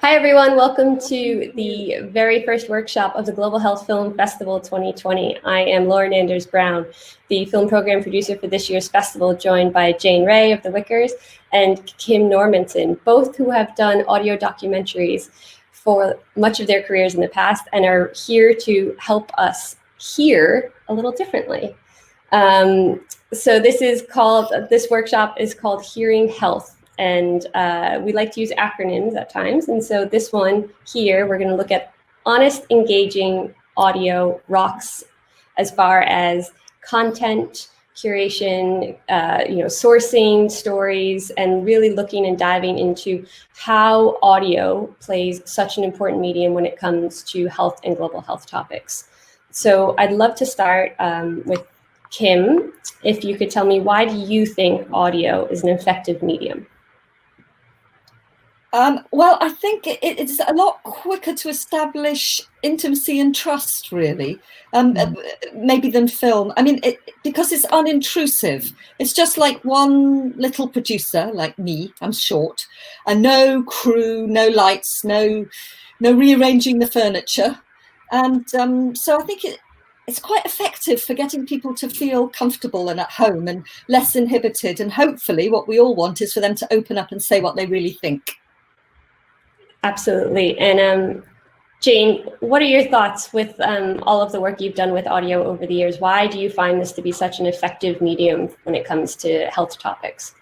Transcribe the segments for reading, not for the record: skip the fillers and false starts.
Hi, everyone. Welcome to the very first workshop of the Global Health Film Festival 2020. I am Lauren Anders Brown, the film program producer for this year's festival, joined by Jane Ray of the Whickers and Kim Normanton, both who have done audio documentaries for much of their careers in the past and are here to help us hear a little differently. So this workshop is called Hearing Health. And we like to use acronyms at times. And so this one here, we're going to look at honest, engaging audio rocks as far as content, curation, sourcing stories, and really looking and diving into how audio plays such an important medium when it comes to health and global health topics. So I'd love to start with Kim. If you could tell me, why do you think audio is an effective medium? Well, I think it's a lot quicker to establish intimacy and trust, really, maybe than film. I mean, because it's unintrusive. It's just like one little producer, like me, I'm short, and no crew, no lights, no rearranging the furniture. And so I think it's quite effective for getting people to feel comfortable and at home and less inhibited. And hopefully what we all want is for them to open up and say what they really think. Absolutely. And Jane, what are your thoughts with all of the work you've done with audio over the years? Why do you find this to be such an effective medium when it comes to health topics?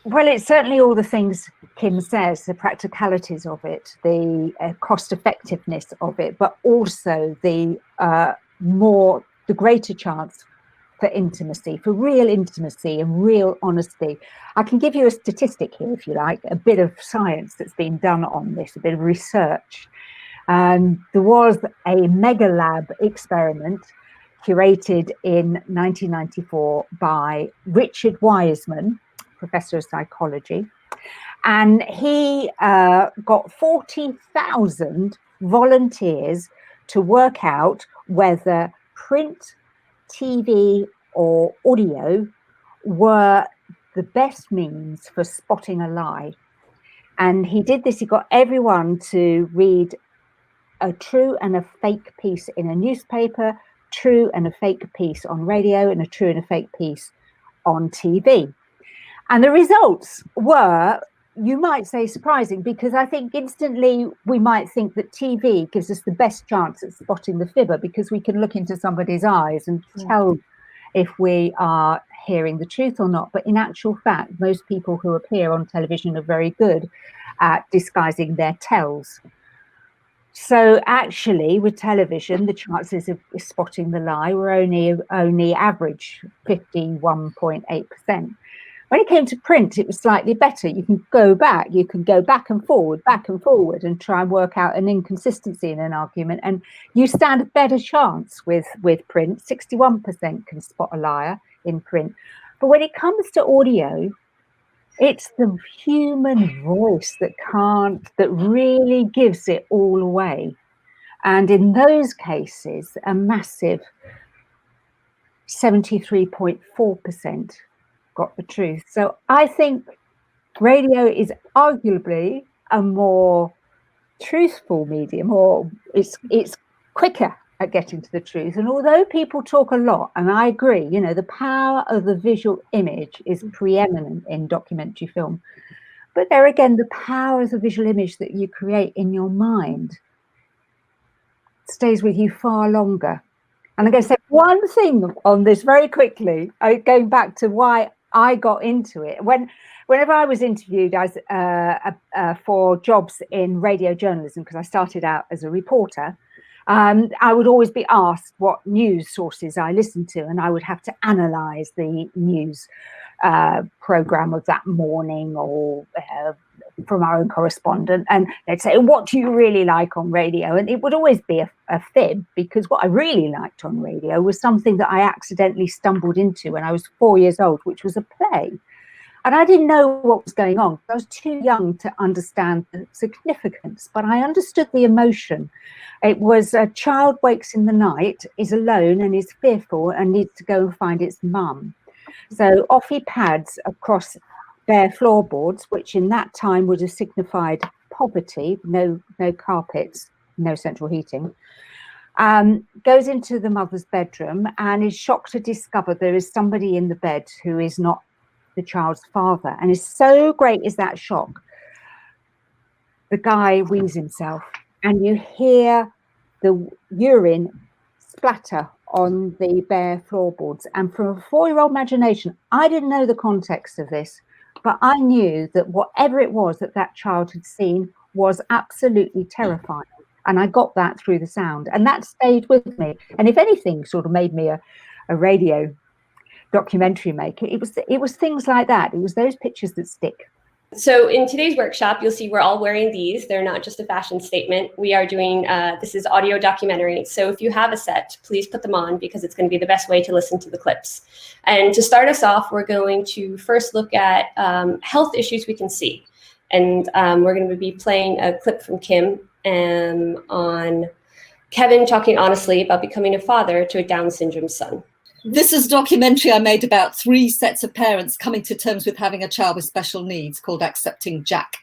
Well, it's certainly all the things Kim says, the practicalities of it, the cost effectiveness of it, but also the greater chance for intimacy, for real intimacy and real honesty. I can give you a statistic here, if you like, a bit of science that's been done on this, a bit of research. There was a mega lab experiment curated in 1994 by Richard Wiseman, professor of psychology, and he got 40,000 volunteers to work out whether print, TV or audio were the best means for spotting a lie. And he did this, he got everyone to read a true and a fake piece in a newspaper, true and a fake piece on radio, and a true and a fake piece on TV. And the results were, you might say, surprising, because I think instantly we might think that TV gives us the best chance at spotting the fibber, because we can look into somebody's eyes and tell if we are hearing the truth or not. But in actual fact, most people who appear on television are very good at disguising their tells. So actually, with television, the chances of spotting the lie were only average, 51.8%. When it came to print, it was slightly better. You can go back and forward, and try and work out an inconsistency in an argument. And you stand a better chance with print. 61% can spot a liar in print. But when it comes to audio, it's the human voice that really gives it all away. And in those cases, a massive 73.4% got the truth. So I think radio is arguably a more truthful medium, or it's quicker at getting to the truth. And although people talk a lot, and I agree, the power of the visual image is preeminent in documentary film, but there again, the power of the visual image that you create in your mind stays with you far longer. And I'm going to say one thing on this very quickly, going back to why I got into it. Whenever I was interviewed as for jobs in radio journalism, because I started out as a reporter, I would always be asked what news sources I listened to, and I would have to analyse the news programme of that morning or from our own correspondent, and they'd say, what do you really like on radio? And it would always be a fib, because what I really liked on radio was something that I accidentally stumbled into when I was 4 years old, which was a play. And I didn't know what was going on. I was too young to understand the significance, but I understood the emotion. It was a child wakes in the night, is alone and is fearful and needs to go and find its mum. So off he pads across bare floorboards, which in that time would have signified poverty, no carpets, no central heating, goes into the mother's bedroom and is shocked to discover there is somebody in the bed who is not the child's father. And it's so great is that shock. The guy wees himself and you hear the urine splatter on the bare floorboards. And from a 4-year-old imagination, I didn't know the context of this, but I knew that whatever it was that child had seen was absolutely terrifying. And I got that through the sound, and that stayed with me. And if anything sort of made me a radio documentary maker, it was things like that. It was those pictures that stick. So in today's workshop, you'll see we're all wearing these. They're not just a fashion statement. We are doing, this is audio documentary. So if you have a set, please put them on because it's going to be the best way to listen to the clips. And to start us off, we're going to first look at health issues we can see. And we're going to be playing a clip from Kim on Kevin talking honestly about becoming a father to a Down syndrome son. This is a documentary I made about 3 sets of parents coming to terms with having a child with special needs called Accepting Jack.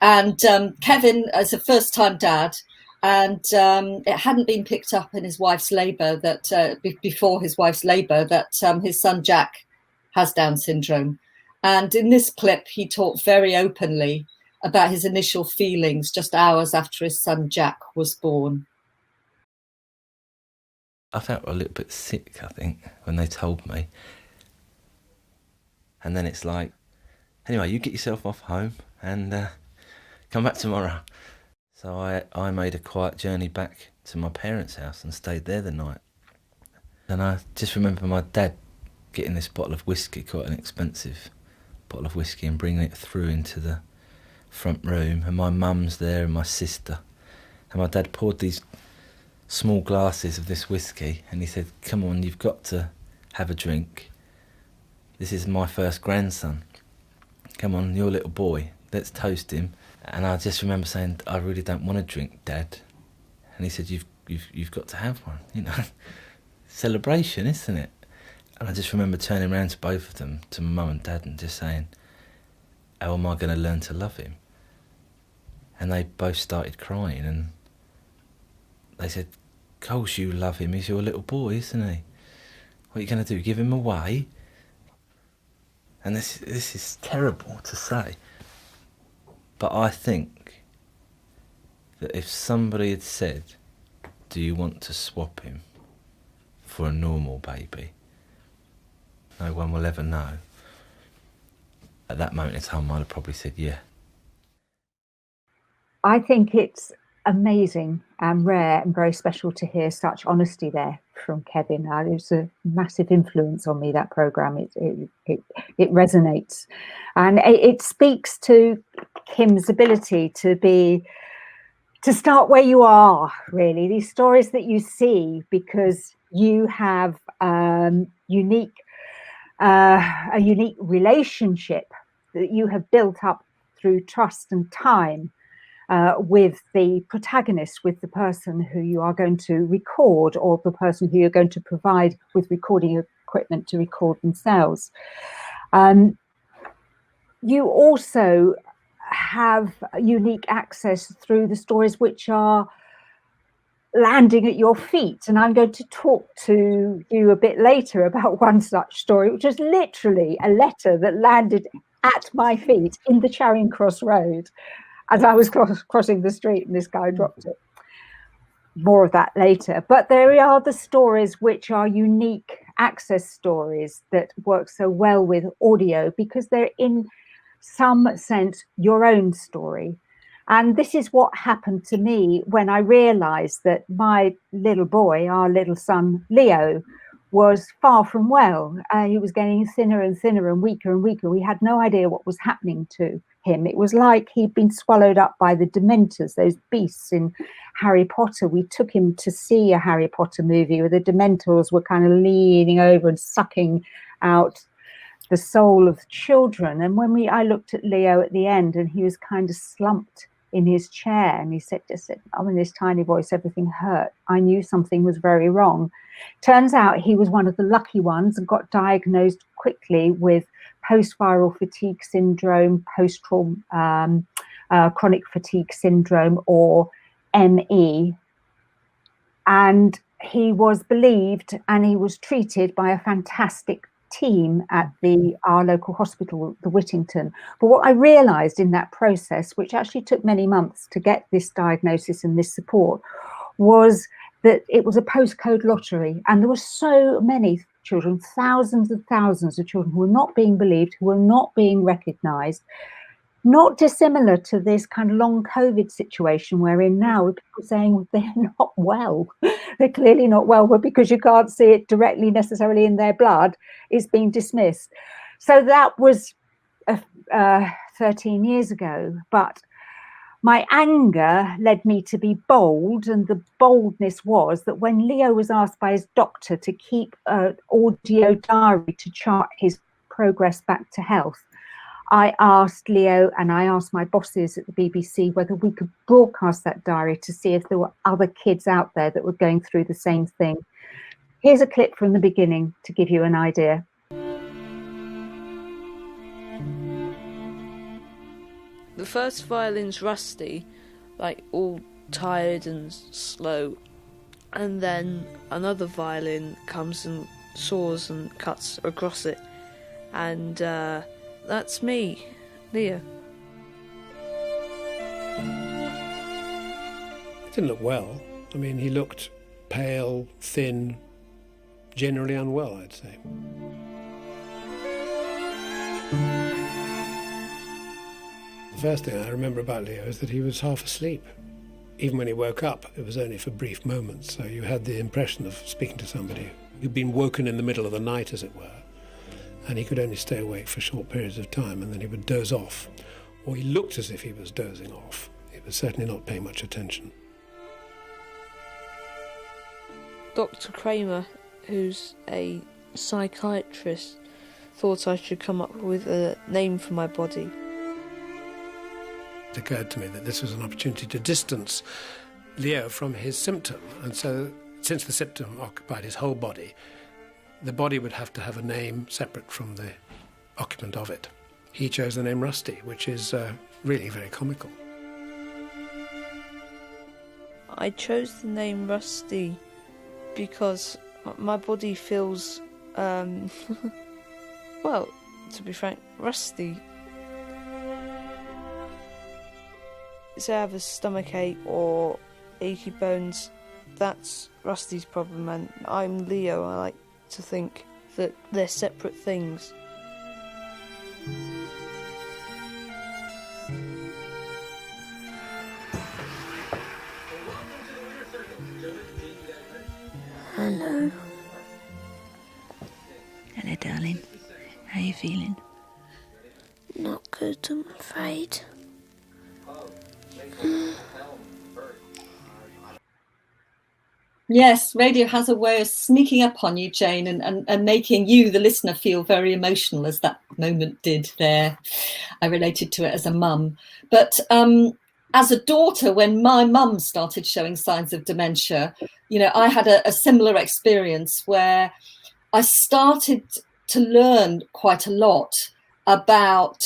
And Kevin is a first-time dad, and it hadn't been picked up in his wife's labour that before his wife's labour that his son Jack has Down syndrome. And in this clip, he talked very openly about his initial feelings just hours after his son Jack was born. I felt a little bit sick, I think, when they told me. And then it's like, anyway, you get yourself off home and come back tomorrow. So I made a quiet journey back to my parents' house and stayed there the night. And I just remember my dad getting this bottle of whiskey, quite an expensive bottle of whiskey, and bringing it through into the front room. And my mum's there and my sister. And my dad poured these small glasses of this whiskey and he said, come on, you've got to have a drink. This is my first grandson. Come on, your little boy, let's toast him. And I just remember saying, I really don't want to drink, Dad. And he said, you've got to have one, you know. Celebration, isn't it? And I just remember turning around to both of them, to my mum and dad, and just saying, how am I going to learn to love him? And they both started crying and they said, of course you love him, he's your little boy, isn't he? What are you going to do, give him away? And this is terrible to say, but I think that if somebody had said, do you want to swap him for a normal baby? No one will ever know. At that moment in time, I'd have probably said yeah. I think it's amazing and rare and very special to hear such honesty there from Kevin. It was a massive influence on me, that programme. It resonates, and it speaks to Kim's ability to start where you are, really. These stories that you see because you have a unique relationship that you have built up through trust and time with the protagonist, with the person who you are going to record, or the person who you're going to provide with recording equipment to record themselves. You also have unique access through the stories which are landing at your feet. And I'm going to talk to you a bit later about one such story, which is literally a letter that landed at my feet in the Charing Cross Road as I was crossing the street, and this guy dropped it. More of that later. But there are the stories which are unique access stories that work so well with audio because they're in some sense your own story. And this is what happened to me when I realized that my little boy, our little son Leo, was far from well. He was getting thinner and thinner and weaker and weaker. We had no idea what was happening to him. It was like he'd been swallowed up by the Dementors, those beasts in Harry Potter. We took him to see a Harry Potter movie where the Dementors were kind of leaning over and sucking out the soul of children. And when I looked at Leo at the end, and he was kind of slumped in his chair, and he said, oh, in this tiny voice, everything hurt. I knew something was very wrong. Turns out he was one of the lucky ones and got diagnosed quickly with post-viral fatigue syndrome, chronic fatigue syndrome, or ME. And he was believed, and he was treated by a fantastic team at our local hospital, the Whittington. But what I realised in that process, which actually took many months to get this diagnosis and this support, was that it was a postcode lottery, and there were so many children, thousands and thousands of children, who were not being believed, who were not being recognised. Not dissimilar to this kind of long COVID situation we're in now, with people saying they're not well. They're clearly not well, but because you can't see it directly necessarily in their blood, it's being dismissed. So that was 13 years ago. But my anger led me to be bold, and the boldness was that when Leo was asked by his doctor to keep an audio diary to chart his progress back to health, I asked Leo and I asked my bosses at the BBC whether we could broadcast that diary to see if there were other kids out there that were going through the same thing. Here's a clip from the beginning to give you an idea. The first violin's rusty, like all tired and slow, and then another violin comes and saws and cuts across it, and that's me, Leo. He didn't look well. I mean, he looked pale, thin, generally unwell, I'd say. The first thing I remember about Leo is that he was half asleep. Even when he woke up, it was only for brief moments, so you had the impression of speaking to somebody who'd been woken in the middle of the night, as it were. And he could only stay awake for short periods of time, and then he would doze off. Or he looked as if he was dozing off. He was certainly not paying much attention. Dr. Kramer, who's a psychiatrist, thought I should come up with a name for my body. It occurred to me that this was an opportunity to distance Leo from his symptom. And so, since the symptom occupied his whole body, the body would have to have a name separate from the occupant of it. He chose the name Rusty, which is really very comical. I chose the name Rusty because my body feels, well, to be frank, rusty. Say I have a stomachache or achy bones, that's Rusty's problem, and I'm Leo. I like to think that they're separate things. Hello. Hello, darling. How are you feeling? Not good, I'm afraid. Yes, radio has a way of sneaking up on you, Jane, and making you, the listener, feel very emotional, as that moment did there. I related to it as a mum. But as a daughter, when my mum started showing signs of dementia, you know, I had a similar experience where I started to learn quite a lot about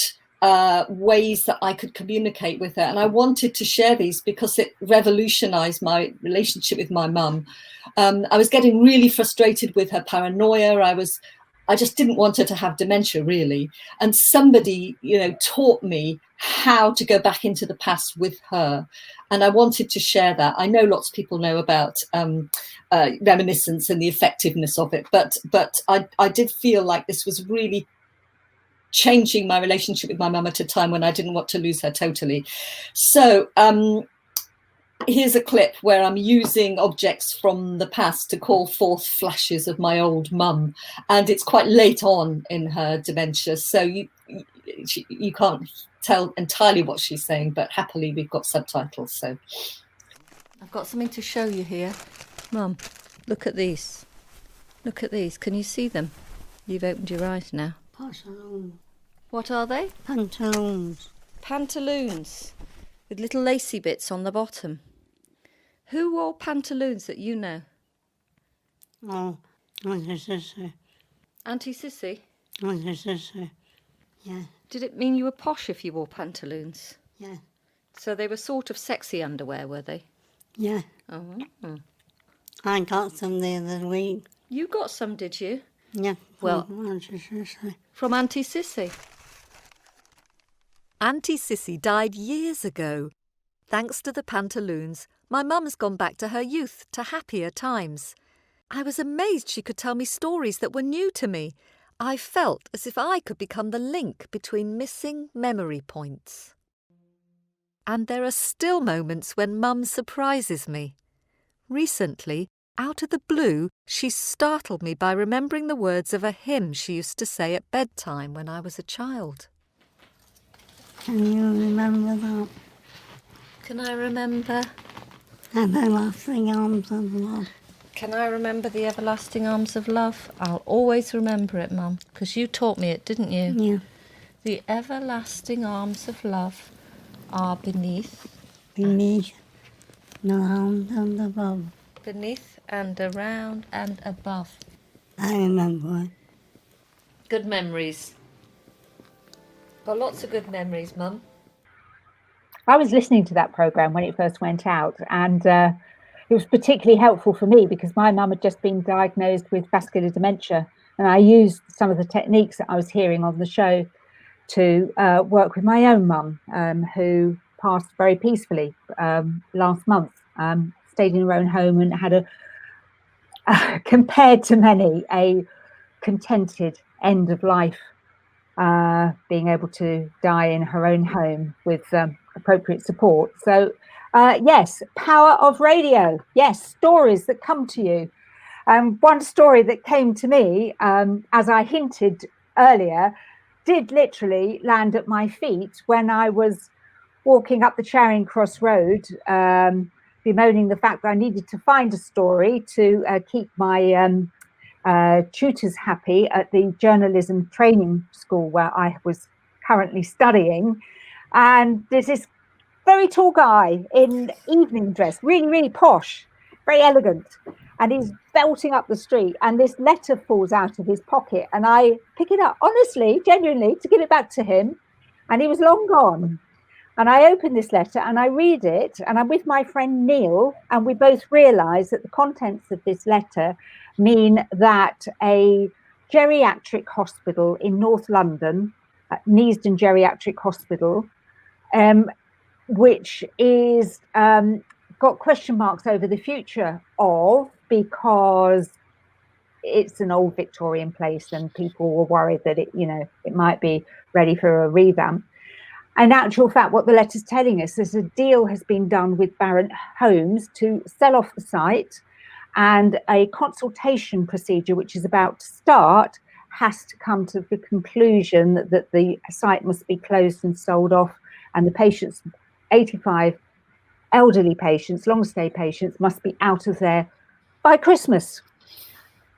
ways that I could communicate with her. And I wanted to share these because it revolutionized my relationship with my mum. I was getting really frustrated with her paranoia. I just didn't want her to have dementia, really. And somebody, you know, taught me how to go back into the past with her. And I wanted to share that. I know lots of people know about reminiscence and the effectiveness of it, but I did feel like this was really changing my relationship with my mum at a time when I didn't want to lose her totally. So here's a clip where I'm using objects from the past to call forth flashes of my old mum, and it's quite late on in her dementia, so you can't tell entirely what she's saying, but happily we've got subtitles. So I've got something to show you here. Mum, look at these. Look at these. Can you see them? You've opened your eyes now. Pantaloons. What are they? Pantaloons. Pantaloons with little lacy bits on the bottom. Who wore pantaloons that you know? Oh, Auntie Sissy. Auntie Sissy? Auntie Sissy. Yeah, Did it mean you were posh if you wore pantaloons? yeah. So they were sort of sexy underwear, were they? Yeah, Oh. I got some the other week. You got some, did you? Yeah, Well- From Auntie Sissy. Auntie Sissy died years ago. Thanks to the pantaloons, my mum's gone back to her youth, to happier times. I was amazed she could tell me stories that were new to me. I felt as if I could become the link between missing memory points. And there are still moments when Mum surprises me. Recently, out of the blue, she startled me by remembering the words of a hymn she used to say at bedtime when I was a child. Can you remember that? Can I remember? Everlasting arms of love. Can I remember the everlasting arms of love? I'll always remember it, Mum, because you taught me it, didn't you? Yeah. The everlasting arms of love are beneath, Beneath, around and above. beneath and around and above. I remember it. Good memories. Got lots of good memories, Mum. I was listening to that programme when it first went out, and it was particularly helpful for me because my mum had just been diagnosed with vascular dementia, and I used some of the techniques that I was hearing on the show to work with my own mum, who passed very peacefully last month, stayed in her own home and had compared to many, a contented end of life, being able to die in her own home with appropriate support. So yes, power of radio. Yes, stories that come to you. One story that came to me, as I hinted earlier, did literally land at my feet when I was walking up the Charing Cross Road, bemoaning the fact that I needed to find a story to keep my tutors happy at the journalism training school where I was currently studying. And there's this very tall guy in evening dress, really, really posh, very elegant. And he's belting up the street, and this letter falls out of his pocket, and I pick it up, honestly, genuinely, to give it back to him. And he was long gone. And I open this letter and I read it, and I'm with my friend Neil, and we both realise that the contents of this letter mean that a geriatric hospital in North London, Neasden Geriatric Hospital, which is got question marks over the future of, because it's an old Victorian place and people were worried that it might be ready for a revamp. In actual fact, what the letter's telling us is a deal has been done with Barrett Homes to sell off the site, and a consultation procedure, which is about to start, has to come to the conclusion that the site must be closed and sold off, and the patients, 85 elderly patients, long stay patients, must be out of there by Christmas,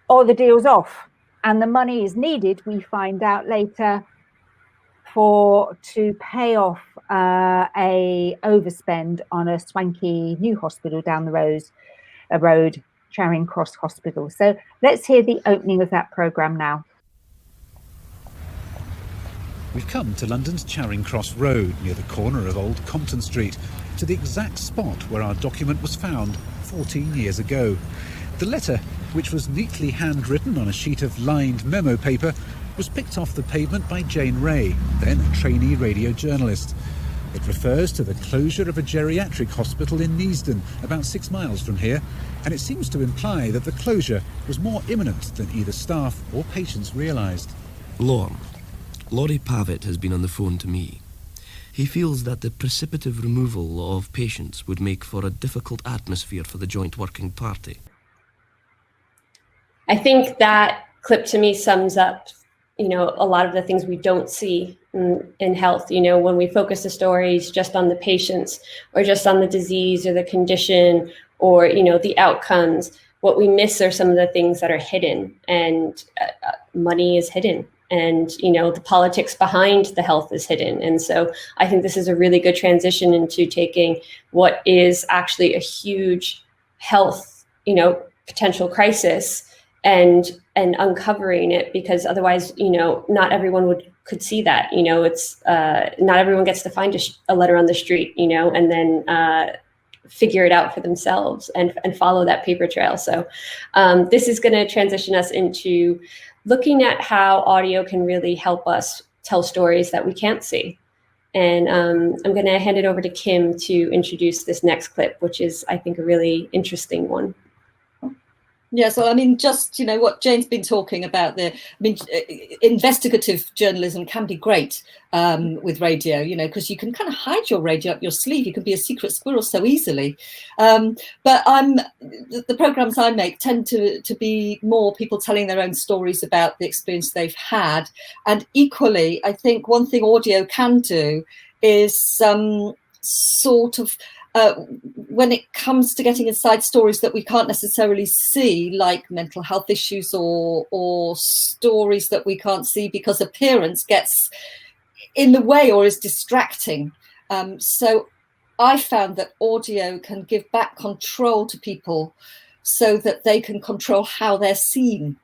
or the deal's off. And the money is needed, we find out later, to pay off a overspend on a swanky new hospital down the road, Charing Cross Hospital. So let's hear the opening of that programme now. We've come to London's Charing Cross Road, near the corner of Old Compton Street, to the exact spot where our document was found 14 years ago. The letter, which was neatly handwritten on a sheet of lined memo paper, was picked off the pavement by Jane Ray, then a trainee radio journalist. It refers to the closure of a geriatric hospital in Neasden, about 6 miles from here, and it seems to imply that the closure was more imminent than either staff or patients realised. Laurie Pavitt has been on the phone to me. He feels that the precipitative removal of patients would make for a difficult atmosphere for the joint working party. I think that clip to me sums up, a lot of the things we don't see in health. When we focus the stories just on the patients or just on the disease or the condition or, the outcomes, what we miss are some of the things that are hidden, and money is hidden. And, the politics behind the health is hidden. And so I think this is a really good transition into taking what is actually a huge health, potential crisis and uncovering it, because otherwise, not everyone could see that. It's not everyone gets to find a letter on the street, and then figure it out for themselves and follow that paper trail. So this is going to transition us into looking at how audio can really help us tell stories that we can't see. And I'm going to hand it over to Kim to introduce this next clip, which is, I think, a really interesting one. Yeah, so I mean, just, what Jane's been talking about there, investigative journalism can be great with radio, because you can kind of hide your radio up your sleeve. You can be a secret squirrel so easily. But the programs I make tend to be more people telling their own stories about the experience they've had. And equally, I think one thing audio can do is sort of, when it comes to getting inside stories that we can't necessarily see, like mental health issues or stories that we can't see because appearance gets in the way or is distracting. So I found that audio can give back control to people so that they can control how they're seen.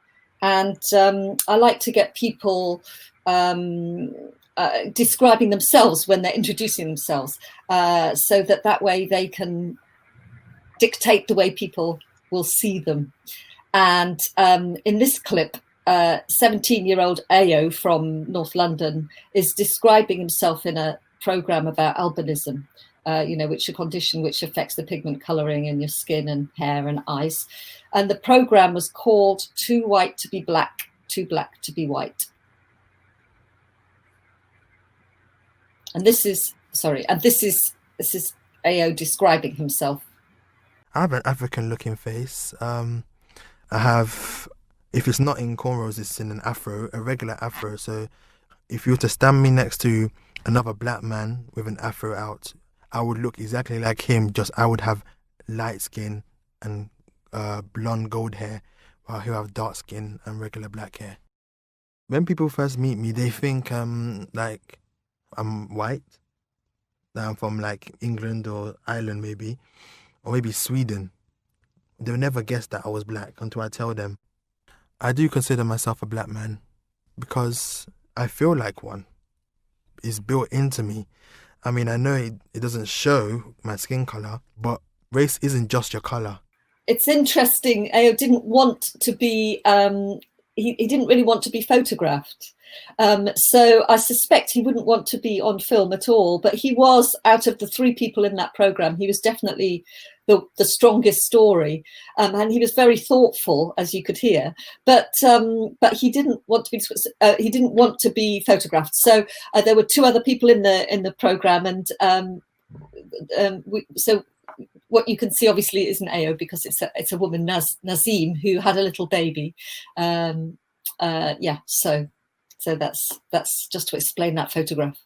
And I like to get people describing themselves when they're introducing themselves, so that way they can dictate the way people will see them. And in this clip, 17-year-old Ao from North London is describing himself in a programme about albinism, which is a condition which affects the pigment colouring in your skin and hair and eyes. And the programme was called Too White to Be Black, Too Black to Be White. And this is Ao describing himself. I have an African-looking face. I have, if it's not in cornrows, it's in an afro, a regular afro. So if you were to stand me next to another black man with an afro out, I would look exactly like him, just I would have light skin and blonde gold hair, while he'll have dark skin and regular black hair. When people first meet me, they think like I'm white, that I'm from like England or Ireland maybe, or maybe Sweden. They'll never guess that I was black until I tell them. I do consider myself a black man because I feel like one. It's built into me. I mean, I know it doesn't show my skin colour, but race isn't just your colour. It's interesting, Ao didn't want to be, he didn't really want to be photographed. So I suspect he wouldn't want to be on film at all, but he was, out of the 3 people in that programme, he was definitely the strongest story, and he was very thoughtful, as you could hear, but he didn't want to be photographed. So there were 2 other people in the programme, and so what you can see obviously isn't Ao, because it's a woman, Nazim, who had a little baby. So that's just to explain that photograph.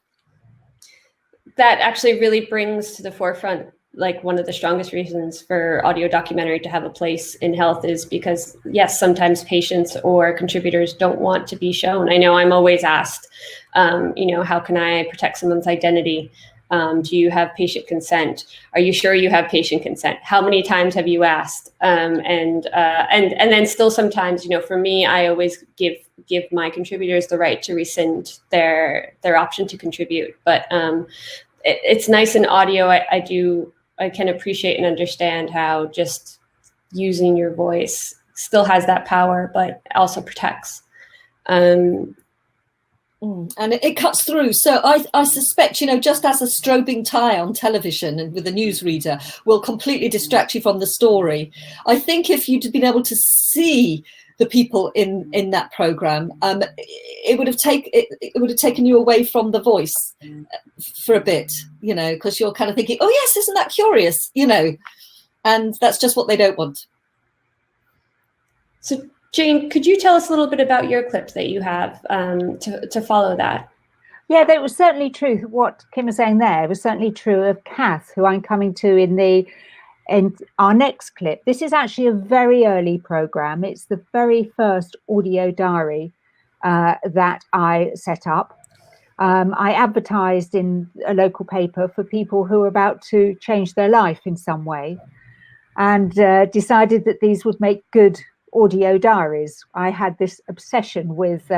That actually really brings to the forefront, like, one of the strongest reasons for audio documentary to have a place in health is because, yes, sometimes patients or contributors don't want to be shown. I know I'm always asked, how can I protect someone's identity? Do you have patient consent? Are you sure you have patient consent? How many times have you asked? And then still sometimes, for me, I always give my contributors the right to rescind their option to contribute. But it's nice in audio. I can appreciate and understand how just using your voice still has that power, but also protects. And it cuts through. So I suspect, just as a strobing tie on television and with a newsreader will completely distract you from the story, I think if you'd been able to see the people in that programme, it would have taken you away from the voice for a bit, because you're kind of thinking, oh yes, isn't that curious, and that's just what they don't want. So Jane, could you tell us a little bit about your clip that you have to follow that? Yeah, that was certainly true. What Kim was saying there was certainly true of Kath, who I'm coming to in our next clip. This is actually a very early programme. It's the very first audio diary that I set up. I advertised in a local paper for people who were about to change their life in some way, and decided that these would make good audio diaries. I had this obsession with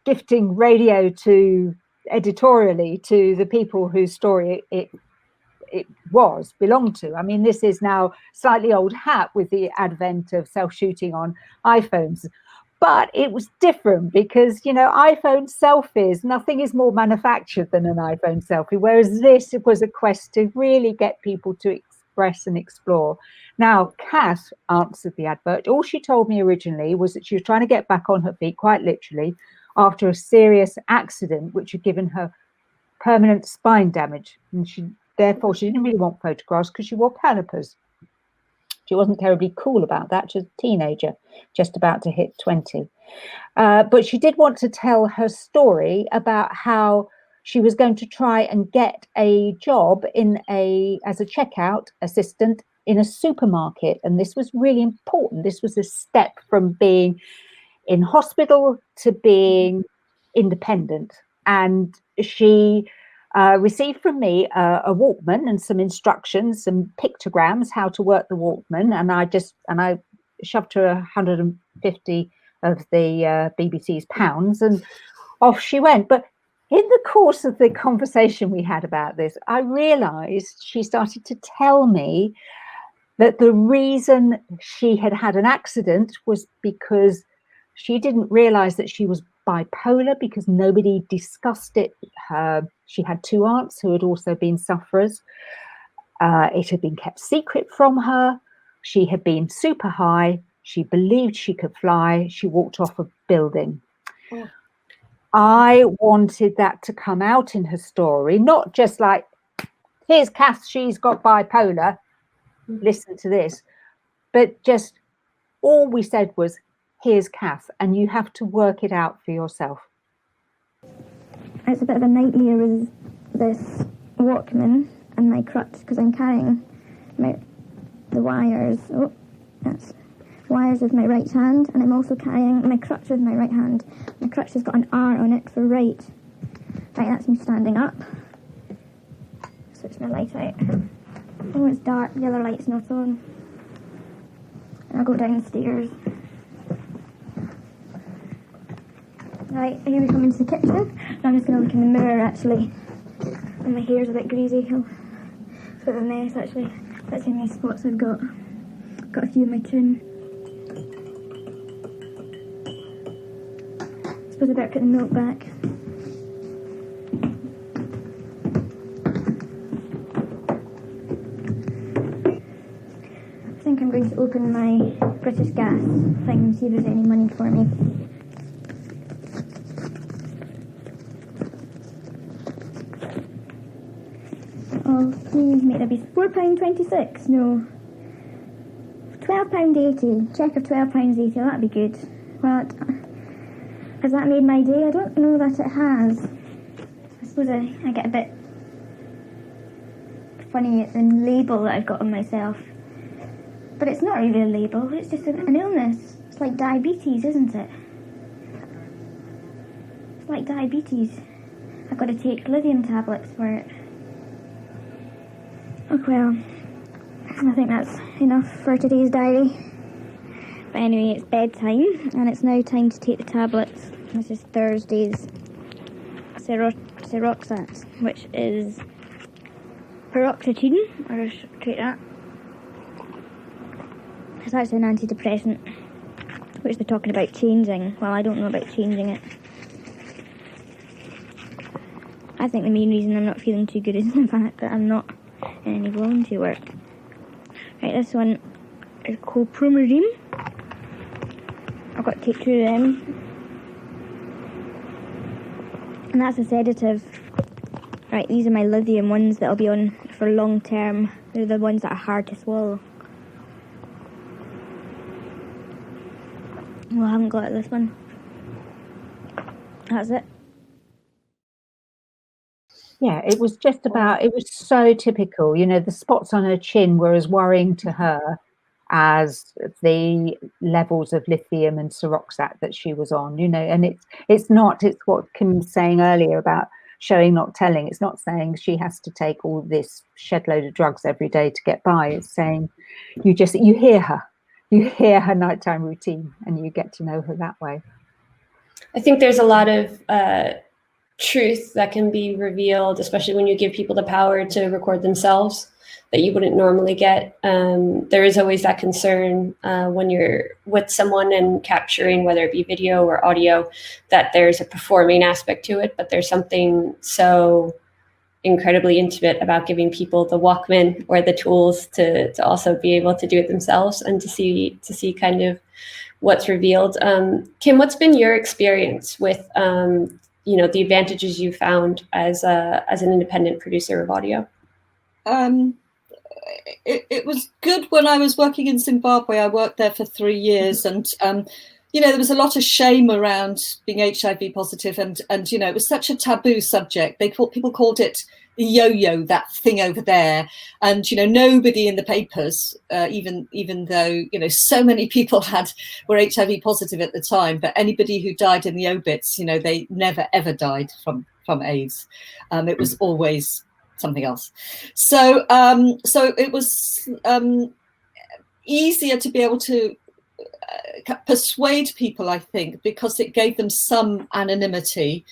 gifting radio to editorially to the people whose story it belonged to. I mean, this is now slightly old hat with the advent of self-shooting on iPhones, but it was different because, you know, iPhone selfies, nothing is more manufactured than an iPhone selfie, whereas this, it was a quest to really get people to express and explore. Now, Kath answered the advert. All she told me originally was that she was trying to get back on her feet, quite literally, after a serious accident which had given her permanent spine damage, and therefore she didn't really want photographs because she wore calipers. She wasn't terribly cool about that. She was a teenager, just about to hit 20. But she did want to tell her story about how she was going to try and get a job as a checkout assistant in a supermarket. And this was really important. This was a step from being in hospital to being independent. And she received from me a Walkman and some instructions, some pictograms how to work the Walkman, and I shoved her 150 of the BBC's pounds, and off she went. But in the course of the conversation we had about this, I realised she started to tell me that the reason she had had an accident was because she didn't realise that she was bipolar, because nobody discussed it. She had two aunts who had also been sufferers. It had been kept secret from her. She had been super high. She believed she could fly. She walked off a building. Oh. I wanted that to come out in her story, not just like, here's Kath, she's got bipolar, listen to this, but just all we said was, here's Kath, and you have to work it out for yourself. It's a bit of a nightmare with this Walkman and my crutch, because I'm carrying the wires. Oh, that's wires with my right hand, and I'm also carrying my crutch with my right hand. My crutch has got an R on it for right. Right, that's me standing up. Switch my light out. Oh, it's dark. The other light's not on. And I'll go downstairs. Right, here we come into the kitchen. Now I'm just going to look in the mirror, actually. And my hair's a bit greasy. Oh, it's a bit of a mess, actually. Let's see how many spots I've got. Got a few on my chin. I suppose I better put the milk back. I think I'm going to open my British Gas thing and see if there's any money for me. Oh, please make that be £4.26. No. £12.80. Check of £12.80. That'd be good. Well, has that made my day? I don't know that it has. I suppose I get a bit funny at the label that I've got on myself. But it's not really a label, it's just an illness. It's like diabetes, isn't it? It's like diabetes. I've got to take lithium tablets for it. Oh well, I think that's enough for today's diary. But anyway, it's bedtime, and it's now time to take the tablets. This is Thursday's Seroxat, which is paroxetine. I'll just take that. It's actually an antidepressant, which they're talking about changing. Well, I don't know about changing it. I think the main reason I'm not feeling too good is the fact that I'm not in any volunteer work. Right, this one is called Promazine. I've got to take 2 of them. And that's a sedative. Right, these are my lithium ones that I'll be on for long term. They're the ones that are hard to swallow. Well, I haven't got this one. That's it. Yeah, it was just about, it was so typical. You know, the spots on her chin were as worrying to her as the levels of lithium and Seroxat that she was on, you know, and it's what Kim was saying earlier about showing, not telling. It's not saying she has to take all this shed load of drugs every day to get by. It's saying you hear her. you hear her nighttime routine and you get to know her that way. I think there's a lot of truth that can be revealed, especially when you give people the power to record themselves, that you wouldn't normally get. There is always that concern when you're with someone and capturing, whether it be video or audio, that there's a performing aspect to it, but there's something so incredibly intimate about giving people the Walkman or the tools to also be able to do it themselves and to see kind of what's revealed. Kim, what's been your experience with the advantages you found as an independent producer of audio? It was good when I was working in Zimbabwe. I worked there for 3 years, and there was a lot of shame around being HIV positive, and it was such a taboo subject. People called it the yo-yo, that thing over there, and nobody in the papers, even though so many people were HIV positive at the time, but anybody who died in the obits, they never ever died from AIDS. It was always something else. So it was easier to be able to persuade people, I think, because it gave them some anonymity.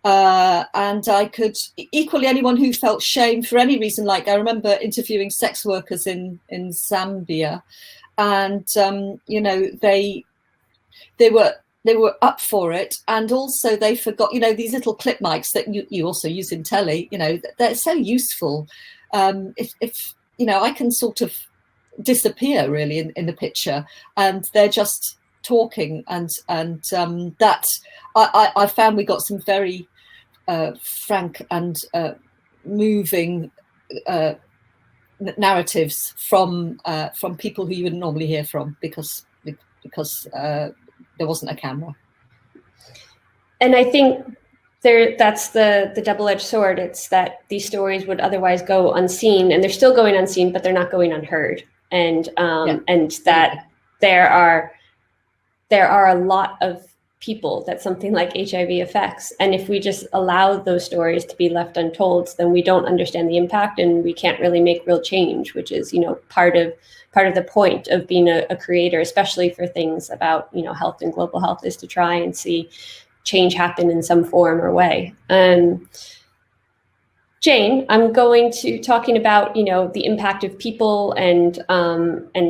And I could equally, anyone who felt shame for any reason, like I remember interviewing sex workers in Zambia, and they were up for it, and also they forgot, these little clip mics that you also use in telly, they're so useful. If I can sort of disappear really in the picture, and they're just talking, and that I found we got some very frank and moving narratives from people who you wouldn't normally hear from, because there wasn't a camera. And I think that's the double-edged sword. It's that these stories would otherwise go unseen, and they're still going unseen, but they're not going unheard. And that there are a lot of people that something like HIV affects. And if we just allow those stories to be left untold, then we don't understand the impact, and we can't really make real change, which is, part of the point of being a creator, especially for things about, health and global health, is to try and see change happen in some form or way. Jane, I'm going to talking about, the impact of people and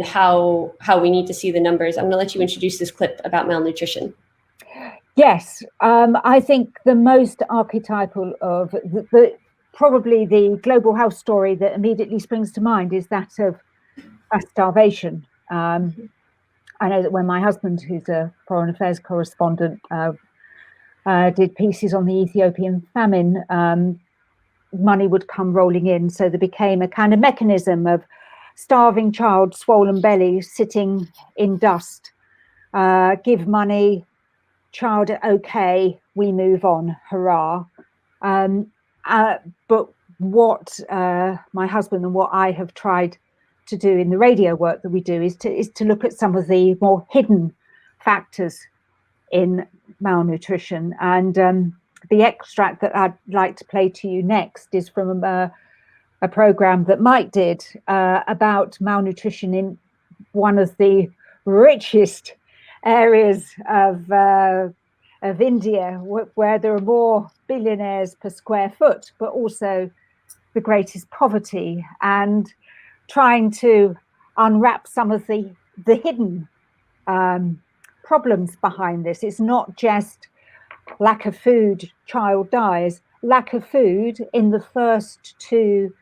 how we need to see the numbers. I'm going to let you introduce this clip about malnutrition. Yes, I think the most archetypal of probably the global health story that immediately springs to mind is that of starvation. I know that when my husband, who's a foreign affairs correspondent, did pieces on the Ethiopian famine, money would come rolling in. So there became a kind of mechanism of starving child, swollen belly, sitting in dust, give money, child okay, we move on, hurrah. But what my husband and what I have tried to do in the radio work that we do is to look at some of the more hidden factors in malnutrition. And the extract that I'd like to play to you next is from a program that Mike did about malnutrition in one of the richest areas of India, where there are more billionaires per square foot, but also the greatest poverty, and trying to unwrap some of the hidden problems behind this. It's not just lack of food, child dies. Lack of food in the first 2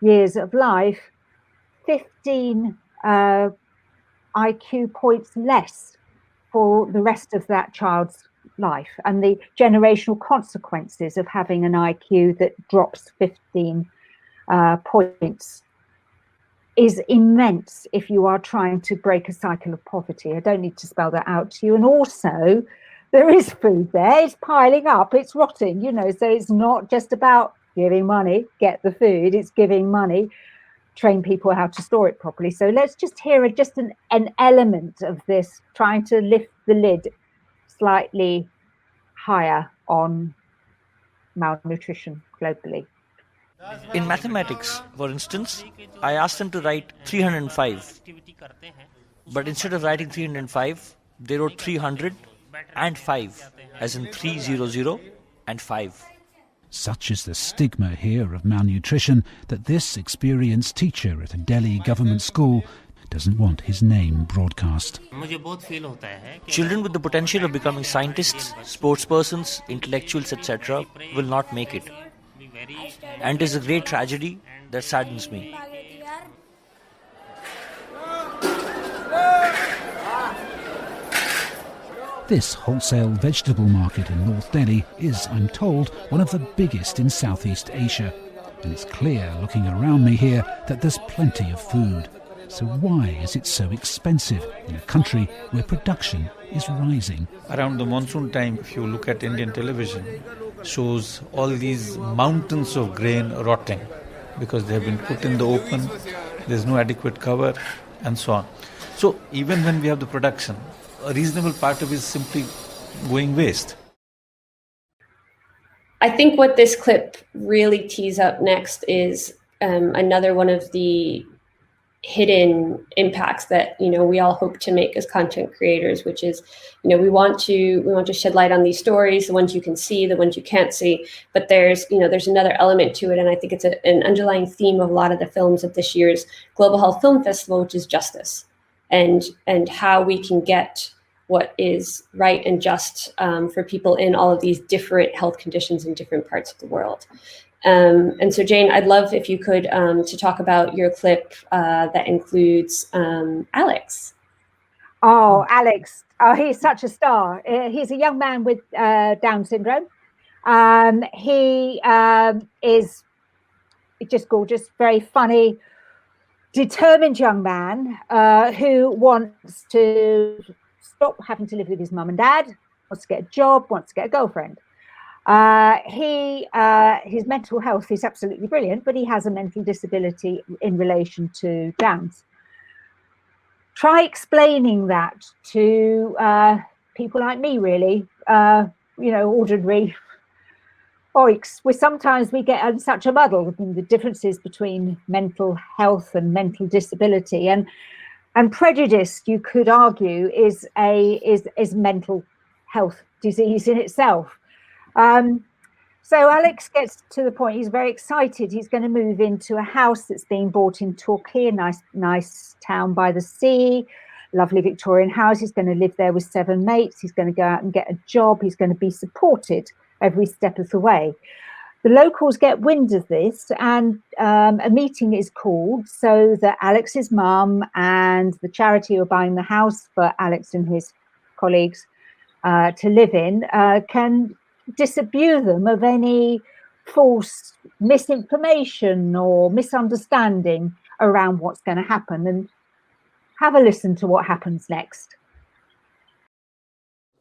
years of life, 15 IQ points less for the rest of that child's life, and the generational consequences of having an IQ that drops 15 points is immense if you are trying to break a cycle of poverty. I don't need to spell that out to you. And also, there is food there, it's piling up, it's rotting, so it's not just about giving money, get the food, it's giving money, train people how to store it properly. So let's just hear just an element of this, trying to lift the lid slightly higher on malnutrition globally. In mathematics, for instance, I asked them to write 305. but instead of writing 305, they wrote 300 and 5, as in 300 and 5. Such is the stigma here of malnutrition that this experienced teacher at a Delhi government school doesn't want his name broadcast. Children with the potential of becoming scientists, sportspersons, intellectuals, etc. will not make it. And it is a great tragedy that saddens me. This wholesale vegetable market in North Delhi is, I'm told, one of the biggest in Southeast Asia. And it's clear, looking around me here, that there's plenty of food. So why is it so expensive in a country where production is rising? Around the monsoon time, if you look at Indian television, shows all these mountains of grain rotting because they have been put in the open, there's no adequate cover, and so on. So even when we have the production, a reasonable part of it is simply going waste. I think what this clip really tees up next is another one of the hidden impacts that we all hope to make as content creators, which is we want to shed light on these stories, the ones you can see, the ones you can't see, but there's another element to it, and I think it's an underlying theme of a lot of the films at this year's Global Health Film Festival, which is justice and how we can get what is right and just for people in all of these different health conditions in different parts of the world. And so, Jane, I'd love if you could to talk about your clip that includes Alex. Oh, Alex. Oh, he's such a star. He's a young man with Down syndrome. He is just gorgeous, very funny, determined young man who wants to stop having to live with his mum and dad, wants to get a job, wants to get a girlfriend. His mental health is absolutely brilliant, but he has a mental disability in relation to Downs. Try explaining that to people like me, really, ordinary oiks. Sometimes we get in such a muddle in the differences between mental health and mental disability, and prejudice, you could argue, is mental health disease in itself. So Alex gets to the point, he's very excited. He's going to move into a house that's being bought in Torquay, a nice town by the sea, lovely Victorian house. He's going to live there with 7 mates. He's going to go out and get a job. He's going to be supported every step of the way. The locals get wind of this, and a meeting is called so that Alex's mum and the charity who are buying the house for Alex and his colleagues to live in can disabuse them of any false misinformation or misunderstanding around what's going to happen, and have a listen to what happens next.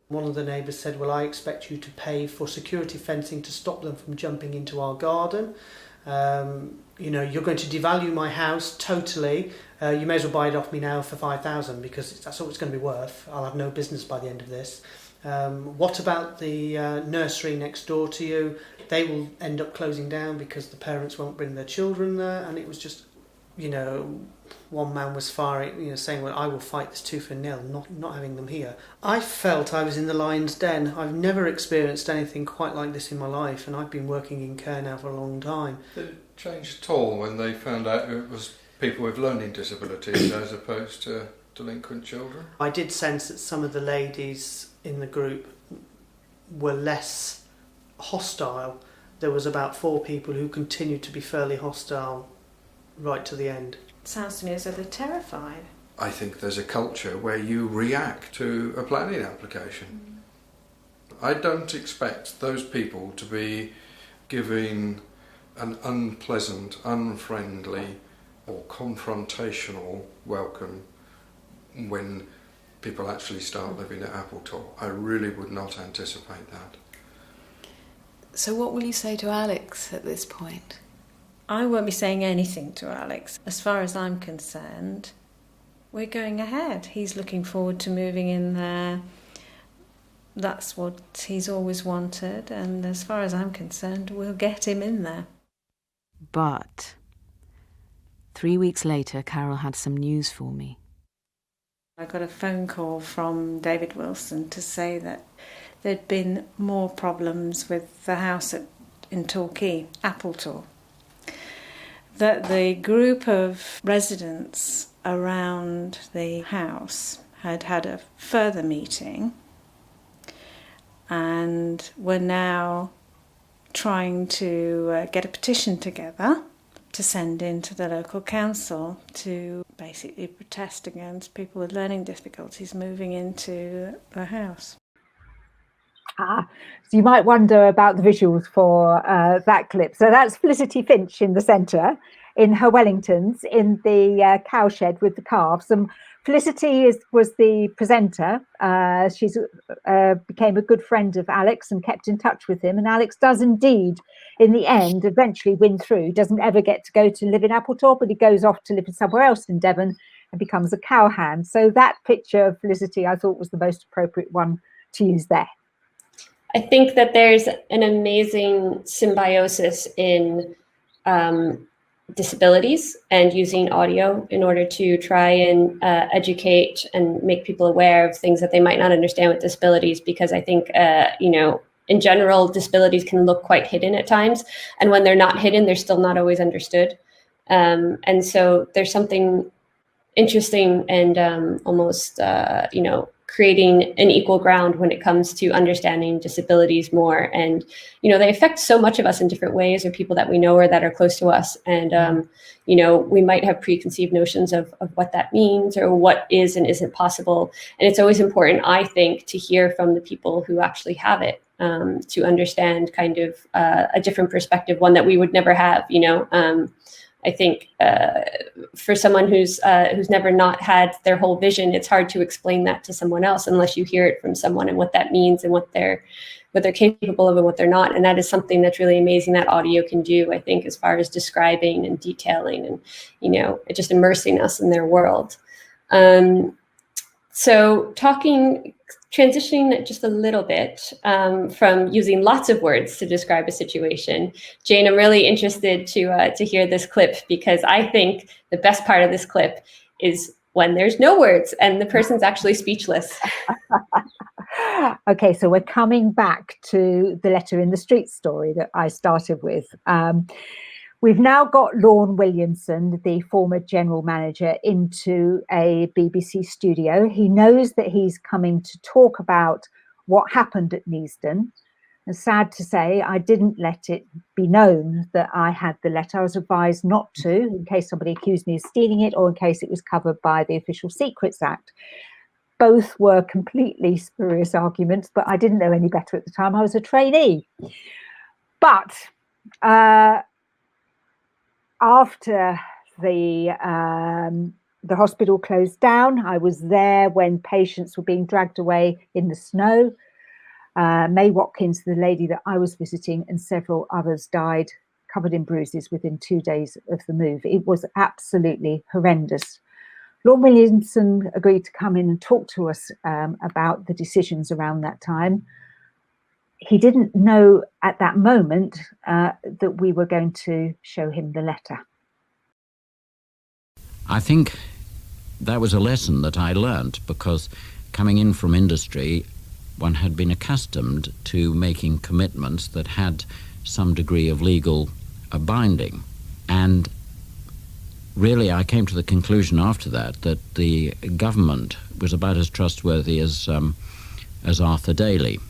One of the neighbours said, well, I expect you to pay for security fencing to stop them from jumping into our garden. You're going to devalue my house totally. You may as well buy it off me now for 5,000 because that's all it's going to be worth. I'll have no business by the end of this. What about the nursery next door to you? They will end up closing down because the parents won't bring their children there. And it was just, one man was saying, well, I will fight this tooth and nail, not having them here. I felt I was in the lion's den. I've never experienced anything quite like this in my life, and I've been working in care now for a long time. Did it change at all when they found out it was people with learning disabilities as opposed to delinquent children? I did sense that some of the ladies in the group were less hostile. There was about 4 people who continued to be fairly hostile right to the end. It sounds to me as though they're terrified. I think there's a culture where you react to a planning application. I don't expect those people to be giving an unpleasant, unfriendly or confrontational welcome when people actually start living at Appletor. I really would not anticipate that. So what will you say to Alex at this point? I won't be saying anything to Alex. As far as I'm concerned, we're going ahead. He's looking forward to moving in there. That's what he's always wanted, and as far as I'm concerned, we'll get him in there. But 3 weeks later, Carol had some news for me. I got a phone call from David Wilson to say that there'd been more problems with the house in Torquay, Appletor. That the group of residents around the house had had a further meeting and were now trying to get a petition together to send in to the local council to basically protest against people with learning difficulties moving into the house. So you might wonder about the visuals for that clip. So that's Felicity Finch in the centre, in her Wellingtons, in the cowshed with the calves. And Felicity was the presenter. She's became a good friend of Alex and kept in touch with him. And Alex does indeed, in the end, eventually win through. Doesn't ever get to go to live in Appletor, but he goes off to live somewhere else in Devon and becomes a cowhand. So that picture of Felicity, I thought, was the most appropriate one to use there. I think that there's an amazing symbiosis in disabilities and using audio in order to try and educate and make people aware of things that they might not understand with disabilities, because I think, in general, disabilities can look quite hidden at times. And when they're not hidden, they're still not always understood. And so there's something interesting and almost, creating an equal ground when it comes to understanding disabilities more. And, they affect so much of us in different ways, or people that we know or that are close to us. And, we might have preconceived notions of what that means or what is and isn't possible. And it's always important, I think, to hear from the people who actually have it, to understand kind of a different perspective, one that we would never have, I think for someone who's never not had their whole vision, it's hard to explain that to someone else unless you hear it from someone and what that means and what they're capable of and what they're not. And that is something that's really amazing that audio can do, I think, as far as describing and detailing and, just immersing us in their world. So transitioning just a little bit from using lots of words to describe a situation, Jane, I'm really interested to hear this clip, because I think the best part of this clip is when there's no words and the person's actually speechless. Okay, so we're coming back to the letter in the street story that I started with. We've now got Lorne Williamson, the former general manager, into a BBC studio. He knows that he's coming to talk about what happened at Neasden. And sad to say, I didn't let it be known that I had the letter. I was advised not to, in case somebody accused me of stealing it or in case it was covered by the Official Secrets Act. Both were completely spurious arguments, but I didn't know any better at the time. I was a trainee. But after the hospital closed down, I was there when patients were being dragged away in the snow. May Watkins, the lady that I was visiting, and several others died covered in bruises within 2 days of the move. It was absolutely horrendous. Lord Williamson agreed to come in and talk to us about the decisions around that time. He didn't know at that moment that we were going to show him the letter. I think that was a lesson that I learnt, because coming in from industry, one had been accustomed to making commitments that had some degree of legal binding. And really, I came to the conclusion after that the government was about as trustworthy as Arthur Daly.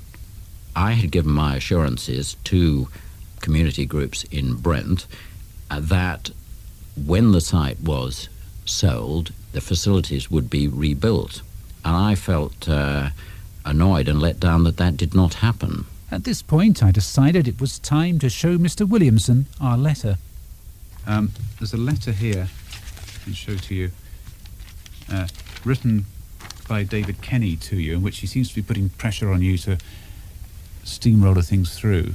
I had given my assurances to community groups in Brent that when the site was sold, the facilities would be rebuilt. And I felt annoyed and let down that did not happen. At this point, I decided it was time to show Mr. Williamson our letter. There's a letter here I can show to you, written by David Kenny to you, in which he seems to be putting pressure on you to steamroller things through.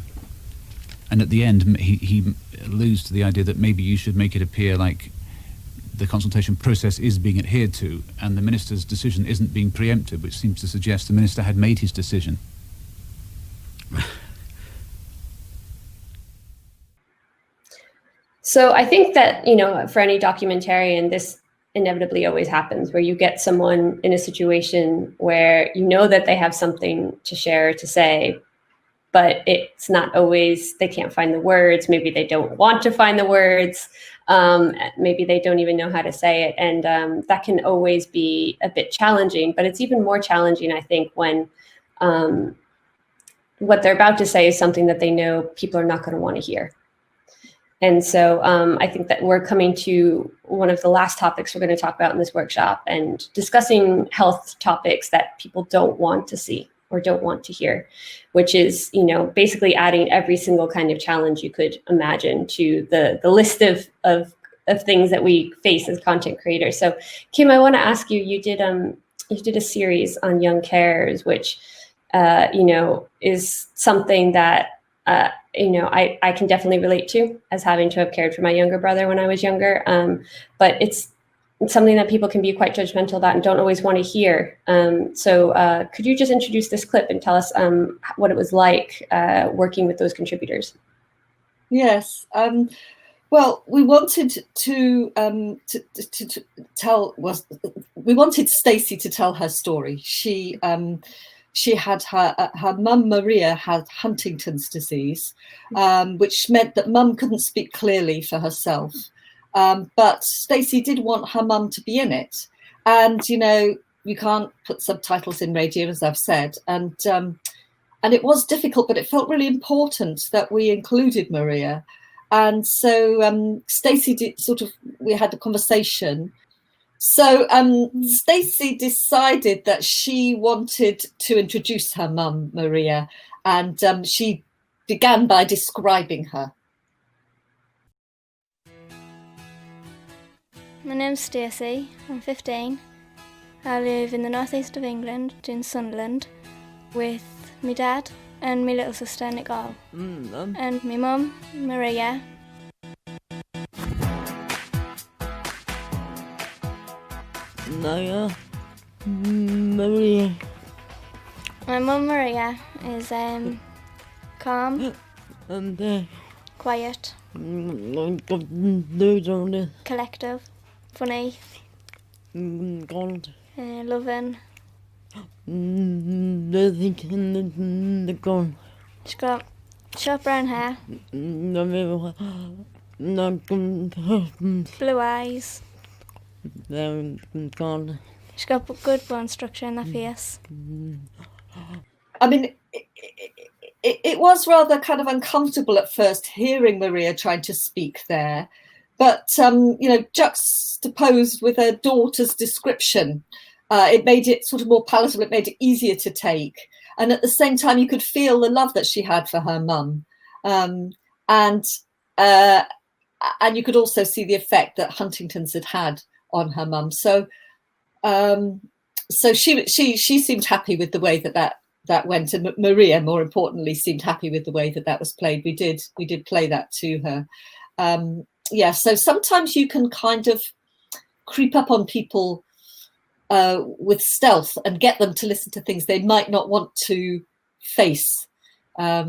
And at the end, he alludes to the idea that maybe you should make it appear like the consultation process is being adhered to and the minister's decision isn't being preempted, which seems to suggest the minister had made his decision. So I think that, for any documentarian, this inevitably always happens, where you get someone in a situation where you know that they have something to share, to say, but it's not always, they can't find the words. Maybe they don't want to find the words. Maybe they don't even know how to say it. And that can always be a bit challenging, but it's even more challenging, I think, when what they're about to say is something that they know people are not going to want to hear. And so I think that we're coming to one of the last topics we're going to talk about in this workshop, and discussing health topics that people don't want to see or don't want to hear, which is, basically adding every single kind of challenge you could imagine to the list of things that we face as content creators. So Kim, I want to ask you, you did a series on young carers, which, is something that, I can definitely relate to, as having to have cared for my younger brother when I was younger. But it's something that people can be quite judgmental about and don't always want to hear. So could you just introduce this clip and tell us what it was like working with those contributors? Yes. Well, we wanted to tell. We wanted Stacey to tell her story. She had her mum Maria had Huntington's disease, which meant that mum couldn't speak clearly for herself. But Stacey did want her mum to be in it, and you can't put subtitles in radio, as I've said, and it was difficult, but it felt really important that we included Maria. And so Stacey we had a conversation. So Stacey decided that she wanted to introduce her mum, Maria, and she began by describing her. My name's Stacey, I'm 15. I live in the northeast of England, in Sunderland, with my dad and my little sister Nicole, and my mum, Maria. Maria. My mum Maria is calm, quiet, collective, funny, loving. She's got short brown hair, blue eyes. She's got good bone structure in her face. I mean, it was rather kind of uncomfortable at first hearing Maria trying to speak there, but juxtaposed with her daughter's description, it made it sort of more palatable. It made it easier to take, and at the same time, you could feel the love that she had for her mum, and you could also see the effect that Huntington's had on her mum. So she seemed happy with the way that went, and Maria, more importantly, seemed happy with the way that was played. We did play that to her. So sometimes you can kind of creep up on people with stealth and get them to listen to things they might not want to face, but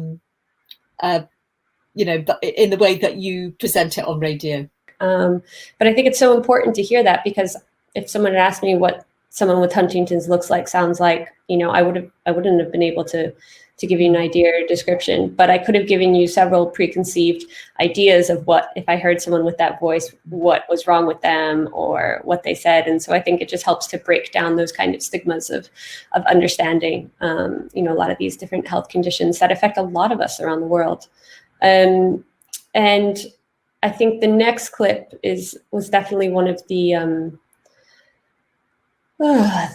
in the way that you present it on radio. But I think it's so important to hear that, because if someone had asked me what someone with Huntington's looks like, sounds like, I wouldn't have been able to give you an idea or description, but I could have given you several preconceived ideas of what, if I heard someone with that voice, what was wrong with them or what they said. And so I think it just helps to break down those kind of stigmas of understanding, a lot of these different health conditions that affect a lot of us around the world. And I think the next clip was definitely one of the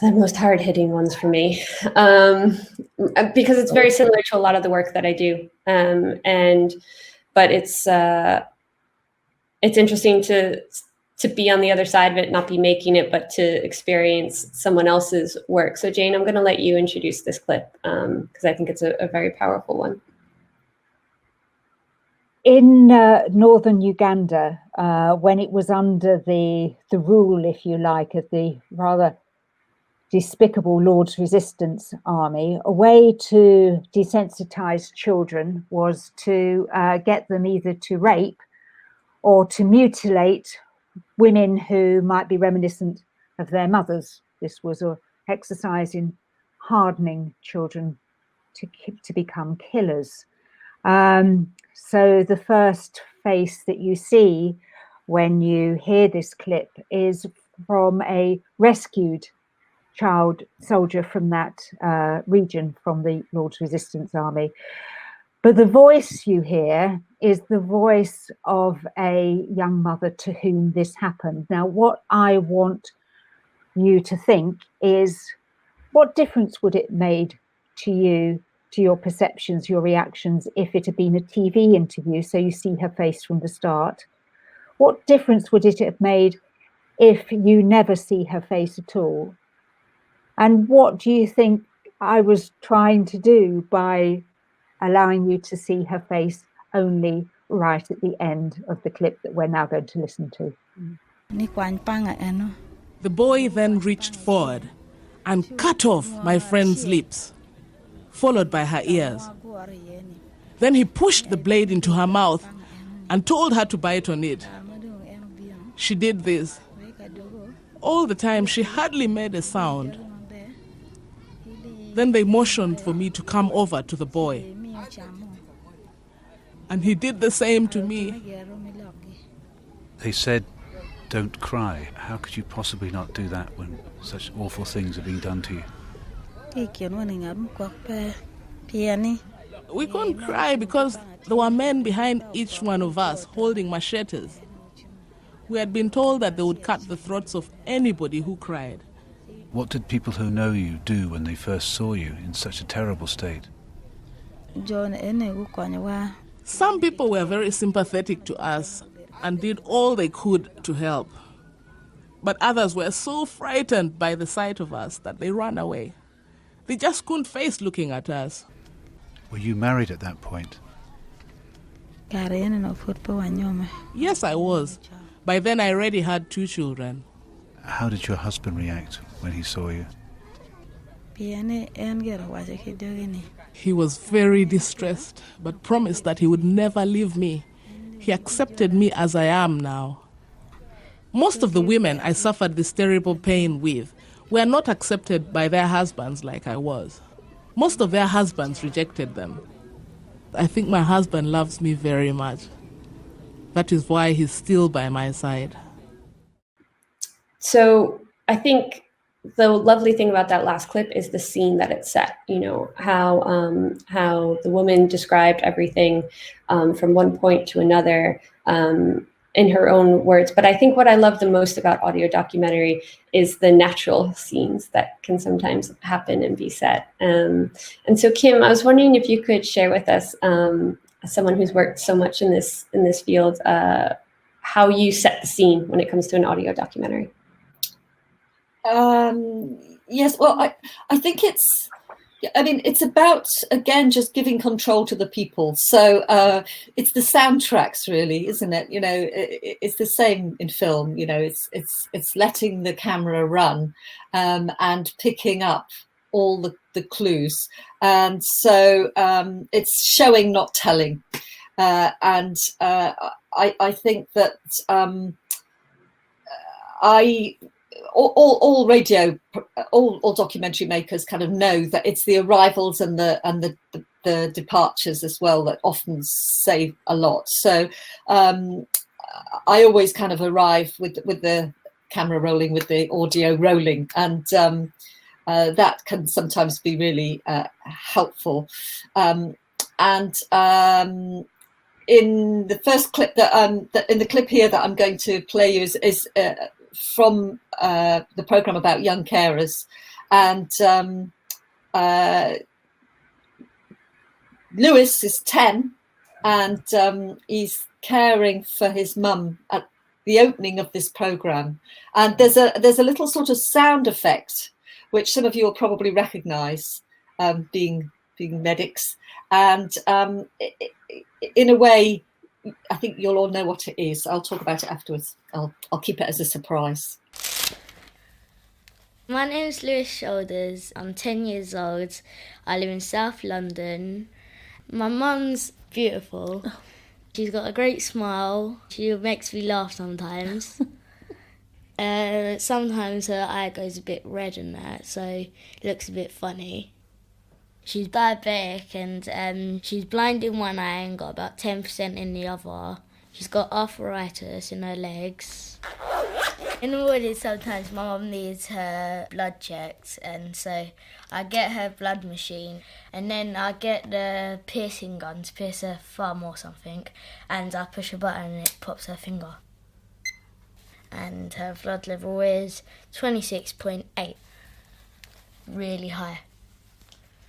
most hard-hitting ones for me, because it's very similar to a lot of the work that I do, but it's interesting to be on the other side of it, not be making it, but to experience someone else's work. So Jane, I'm going to let you introduce this clip, because I think it's a very powerful one. In northern Uganda, when it was under the rule, if you like, of the rather despicable Lord's Resistance Army, a way to desensitize children was to get them either to rape or to mutilate women who might be reminiscent of their mothers. This was an exercise in hardening children to become killers. So the first face that you see when you hear this clip is from a rescued child soldier from that region, from the Lord's Resistance Army. But the voice you hear is the voice of a young mother to whom this happened. Now, what I want you to think is, what difference would it made to you, to your perceptions, your reactions, if it had been a TV interview, so you see her face from the start? What difference would it have made if you never see her face at all? And what do you think I was trying to do by allowing you to see her face only right at the end of the clip that we're now going to listen to? The boy then reached forward and cut off my friend's lips, followed by her ears. Then he pushed the blade into her mouth and told her to bite on it. She did this. All the time, she hardly made a sound. Then they motioned for me to come over to the boy. And he did the same to me. They said, don't cry. How could you possibly not do that when such awful things are being done to you? We couldn't cry because there were men behind each one of us holding machetes. We had been told that they would cut the throats of anybody who cried. What did people who know you do when they first saw you in such a terrible state? Some people were very sympathetic to us and did all they could to help. But others were so frightened by the sight of us that they ran away. They just couldn't face looking at us. Were you married at that point? Yes, I was. By then I already had 2 children. How did your husband react when he saw you? He was very distressed, but promised that he would never leave me. He accepted me as I am now. Most of the women I suffered this terrible pain with were not accepted by their husbands like I was. Most of their husbands rejected them. I think my husband loves me very much. That is why he's still by my side. So I think the lovely thing about that last clip is the scene that it set. You know, how the woman described everything from one point to another in her own words. But I think what I love the most about audio documentary is the natural scenes that can sometimes happen and be set. And so, Kim, I was wondering if you could share with us, as someone who's worked so much in this field, how you set the scene when it comes to an audio documentary. Yes, well, I think it's about, again, just giving control to the people. So it's the soundtracks, really, isn't it? You know, it's the same in film. You know, it's letting the camera run and picking up all the clues. And so it's showing, not telling. And I think that all documentary makers kind of know that it's the arrivals and the departures as well that often say a lot. So I always kind of arrive with the camera rolling, with the audio rolling, and that can sometimes be really helpful. And in the first clip in the clip here that I'm going to play you is from the programme about young carers, and Lewis is 10, and he's caring for his mum at the opening of this programme, and there's a little sort of sound effect which some of you will probably recognise, being medics, and in a way I think you'll all know what it is. I'll talk about it afterwards. I'll keep it as a surprise. My name's Lewis Shoulders. I'm 10 years old. I live in South London. My mum's beautiful. She's got a great smile. She makes me laugh sometimes. Sometimes her eye goes a bit red and that, so it looks a bit funny. She's diabetic and she's blind in one eye and got about 10% in the other. She's got arthritis in her legs. In the morning, sometimes my mum needs her blood checked, and so I get her blood machine, and then I get the piercing gun to pierce her thumb or something, and I push a button and it pops her finger. And her blood level is 26.8, really high.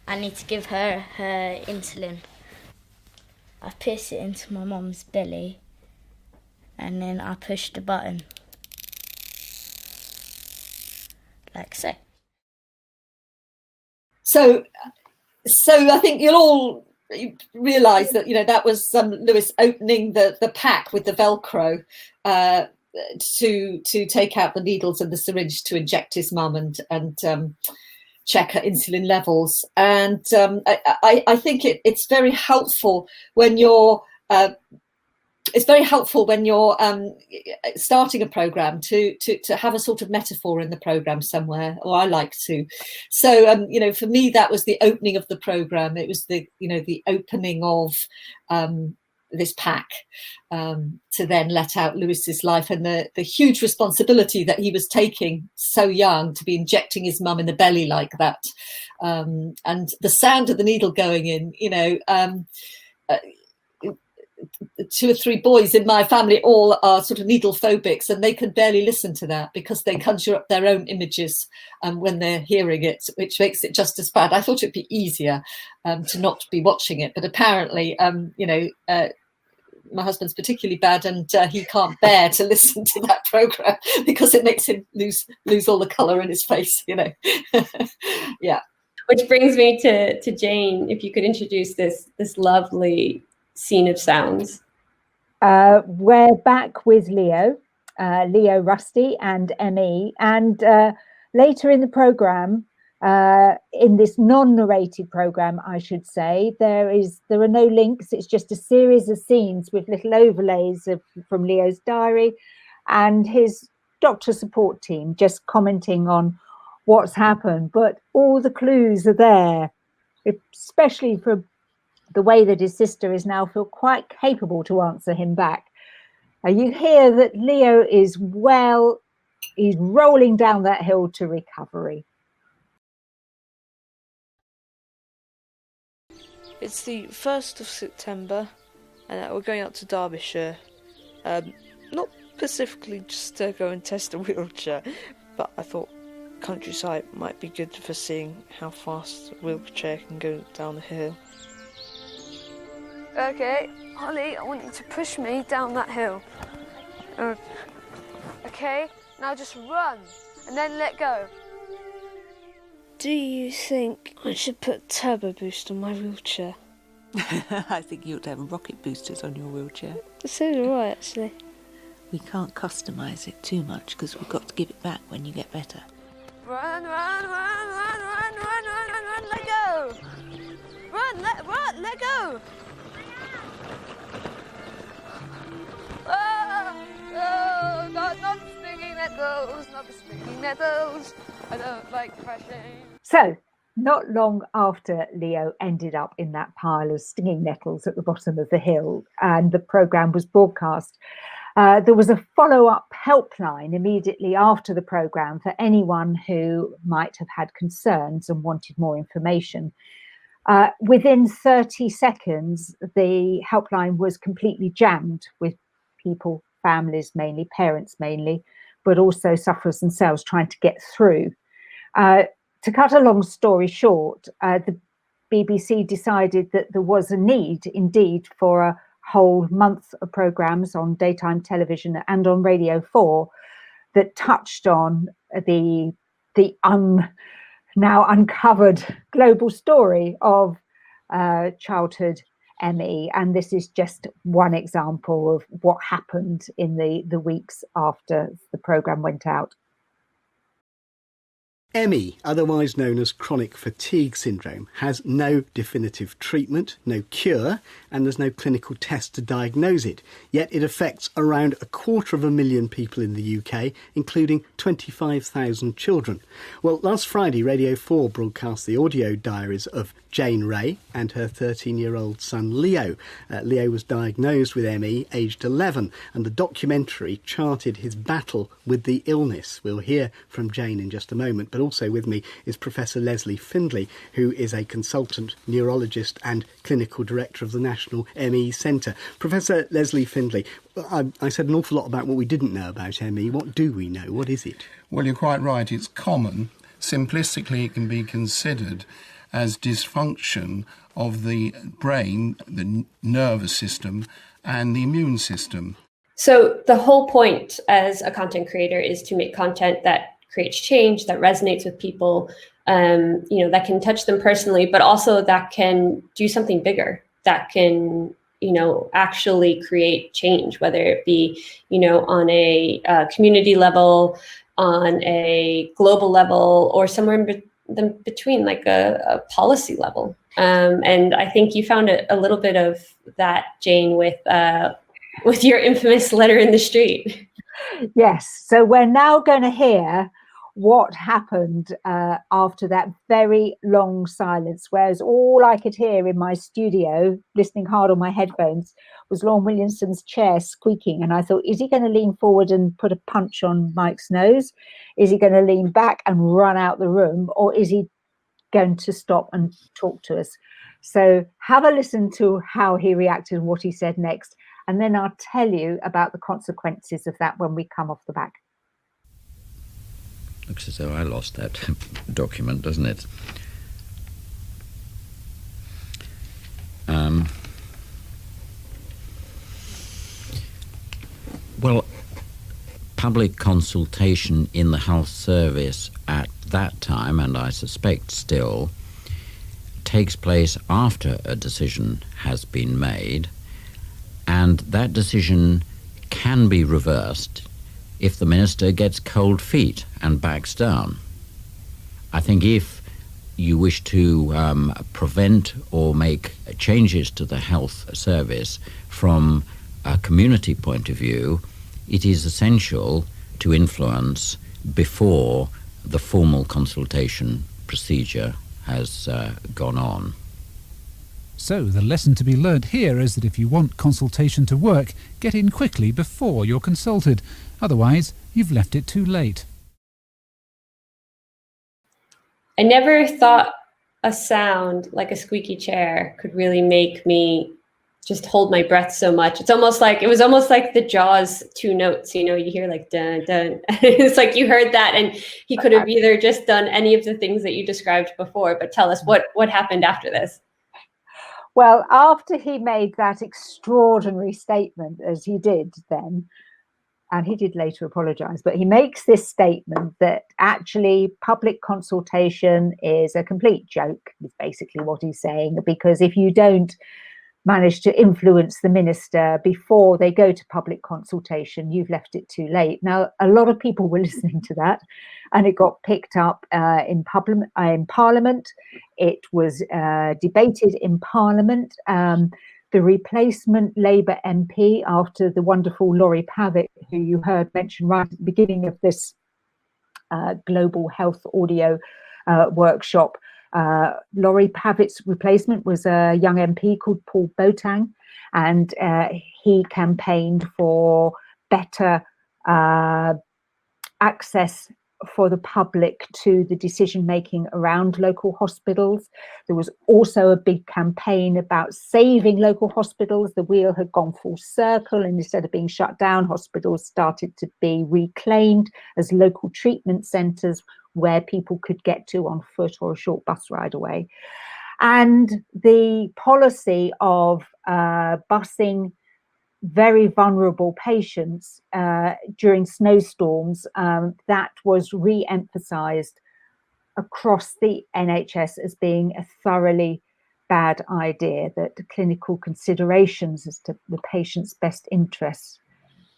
I need to give her insulin. I pierce it into my mum's belly, and then I push the button. Like so. So I think you'll all realise that that was Lewis opening the pack with the Velcro to take out the needles and the syringe to inject his mum and check her insulin levels. And I think it's very helpful when you're. It's very helpful when you're starting a programme to have a sort of metaphor in the programme somewhere, or I like to. So, for me, that was the opening of the programme. It was the opening of this pack to then let out Lewis's life and the huge responsibility that he was taking so young to be injecting his mum in the belly like that. And the sound of the needle going in, 2 or 3 boys in my family all are sort of needle phobics, and they can barely listen to that because they conjure up their own images when they're hearing it, which makes it just as bad. I thought it'd be easier to not be watching it, but apparently, my husband's particularly bad, and he can't bear to listen to that program because it makes him lose all the colour in his face, Yeah. Which brings me to Jane. If you could introduce this lovely scene of sounds. We're back with Leo, Rusty and Emmy, and later in the programme, in this non-narrated programme, I should say, there are no links. It's just a series of scenes with little overlays from Leo's diary and his doctor support team just commenting on what's happened. But all the clues are there, especially for the way that his sister is now feel quite capable to answer him back. You hear that Leo is he's rolling down that hill to recovery. It's the 1st of September and we're going out to Derbyshire. Not specifically just to go and test a wheelchair, but I thought countryside might be good for seeing how fast a wheelchair can go down the hill. Okay, Holly, I want you to push me down that hill. Okay, now just run and then let go. Do you think I should put turbo boost on my wheelchair? I think you ought to have rocket boosters on your wheelchair. So do I, actually. We can't customise it too much because we've got to give it back when you get better. Run, run, run, run, run, run, run, run, run, let go. Run, let go. Oh, God, not stinging nettles, not the stinging nettles. I don't like crashing. So, not long after Leo ended up in that pile of stinging nettles at the bottom of the hill and the programme was broadcast, there was a follow-up helpline immediately after the programme for anyone who might have had concerns and wanted more information. Within 30 seconds, the helpline was completely jammed with people, families mainly, parents mainly, but also sufferers themselves trying to get through. To cut a long story short, the BBC decided that there was a need indeed for a whole month of programmes on daytime television and on Radio 4 that touched on the now uncovered global story of childhood ME. And this is just one example of what happened in the weeks after the programme went out. ME, otherwise known as chronic fatigue syndrome, has no definitive treatment, no cure, and there's no clinical test to diagnose it. Yet it affects around 250,000 people in the UK, including 25,000 children. Well, last Friday, Radio 4 broadcast the audio diaries of Jane Ray and her 13-year-old son Leo. Leo was diagnosed with ME aged 11, and the documentary charted his battle with the illness. We'll hear from Jane in just a moment, but also with me is Professor Leslie Findlay, who is a consultant neurologist and clinical director of the National ME Centre. Professor Leslie Findlay, I said an awful lot about what we didn't know about ME. What do we know? What is it? Well, you're quite right. It's common. Simplistically, it can be considered as dysfunction of the brain, the nervous system, and the immune system. So the whole point as a content creator is to make content that creates change, that resonates with people, that can touch them personally, but also that can do something bigger, that can, actually create change, whether it be, on a community level, on a global level, or somewhere in between, like a policy level. And I think you found a little bit of that, Jane, with your infamous letter in the street. Yes. So we're now going to hear what happened after that very long silence, whereas all I could hear in my studio, listening hard on my headphones, was Lorne Williamson's chair squeaking. And I thought, is he going to lean forward and put a punch on Mike's nose? Is he going to lean back and run out the room? Or is he going to stop and talk to us? So have a listen to how he reacted and what he said next. And then I'll tell you about the consequences of that when we come off the back. Looks as though I lost that document, doesn't it? Well, public consultation in the health service at that time, and I suspect still, takes place after a decision has been made, and that decision can be reversed if the minister gets cold feet and backs down. I think if you wish to prevent or make changes to the health service from a community point of view, it is essential to influence before the formal consultation procedure has gone on. So the lesson to be learnt here is that if you want consultation to work, get in quickly before you're consulted. Otherwise, you've left it too late. I never thought a sound like a squeaky chair could really make me just hold my breath so much. It was almost like the Jaws 2 notes, you hear like dun dun. It's like you heard that, and he could have either just done any of the things that you described before. But tell us what happened after this. Well, after he made that extraordinary statement, as he did then, and he did later apologise, but he makes this statement that actually public consultation is a complete joke, is basically what he's saying, because if you don't manage to influence the minister before they go to public consultation, you've left it too late. Now, a lot of people were listening to that, and it got picked up in Parliament. It was debated in Parliament. The replacement Labour MP, after the wonderful Laurie Pavitt, who you heard mention right at the beginning of this global health audio workshop, Laurie Pavitt's replacement was a young MP called Paul Botang, and he campaigned for better access for the public to the decision making around local hospitals. There was also a big campaign about saving local hospitals. The wheel had gone full circle, and instead of being shut down, hospitals started to be reclaimed as local treatment centres where people could get to on foot or a short bus ride away. And the policy of busing very vulnerable patients during snowstorms, that was re-emphasised across the NHS as being a thoroughly bad idea, that clinical considerations as to the patient's best interests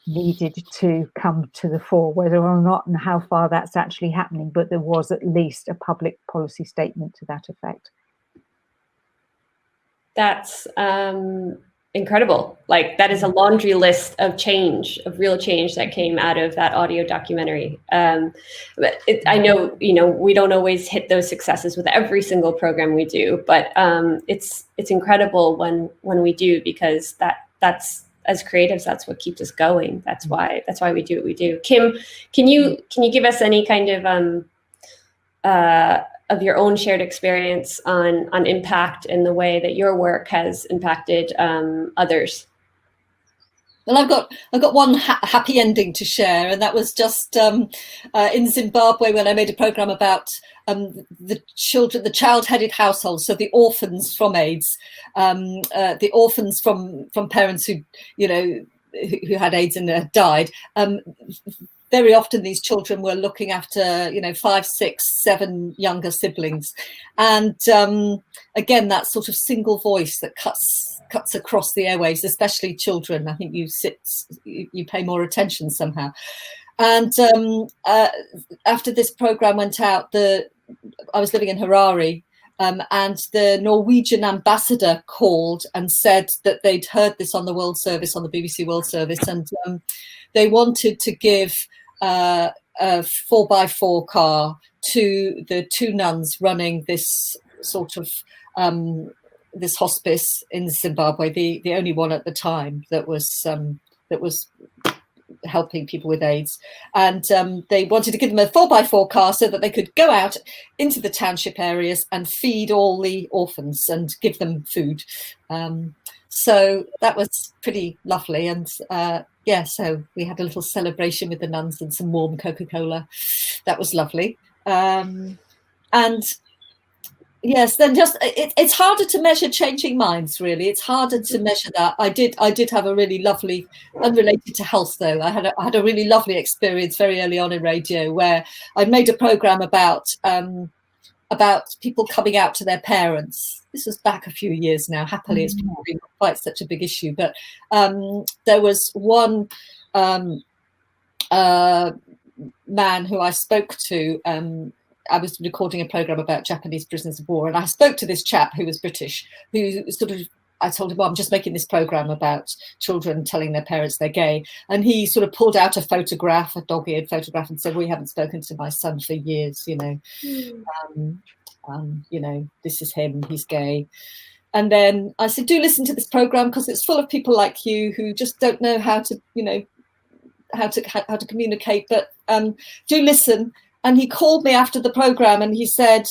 needed to come to the fore, whether or not and how far that's actually happening, but there was at least a public policy statement to that effect. That's incredible. Like, that is a laundry list of change, of real change that came out of that audio documentary. But I know, we don't always hit those successes with every single program we do, but it's incredible when we do, because that's, as creatives, that's what keeps us going. That's why we do what we do. Kim, can you give us any kind of your own shared experience on impact and the way that your work has impacted others? Well, I've got one happy ending to share, and that was just in Zimbabwe, when I made a program about the child-headed households, so the orphans from AIDS, the orphans from parents who had AIDS and died. Very often these children were looking after 5, 6, 7 younger siblings, and again, that sort of single voice that cuts across the airwaves, especially children. I think you pay more attention somehow. And after this program went out, I was living in Harare, and the Norwegian ambassador called and said that they'd heard this on the World Service, on the BBC World Service, and they wanted to give a 4x4 car to the 2 nuns running this sort of this hospice in Zimbabwe, the only one at the time that was helping people with AIDS. And they wanted to give them a 4x4 car so that they could go out into the township areas and feed all the orphans and give them food. So that was pretty lovely. And so we had a little celebration with the nuns and some warm Coca-Cola. That was lovely. And yes, then it's harder to measure changing minds, really. It's harder to measure that. I did have a really lovely, unrelated to health though, I had a really lovely experience very early on in radio, where I made a program about people coming out to their parents. This was back a few years now. Happily, it's probably not quite such a big issue, but there was one man who I spoke to. I was recording a program about Japanese prisoners of war, and I spoke to this chap who was British, who I told him, well, I'm just making this program about children telling their parents they're gay. And he sort of pulled out a photograph, a dog-eared photograph, and said, we haven't spoken to my son for years, this is him, he's gay. And then I said, do listen to this program, because it's full of people like you who just don't know how to communicate, but do listen. And he called me after the program and he said,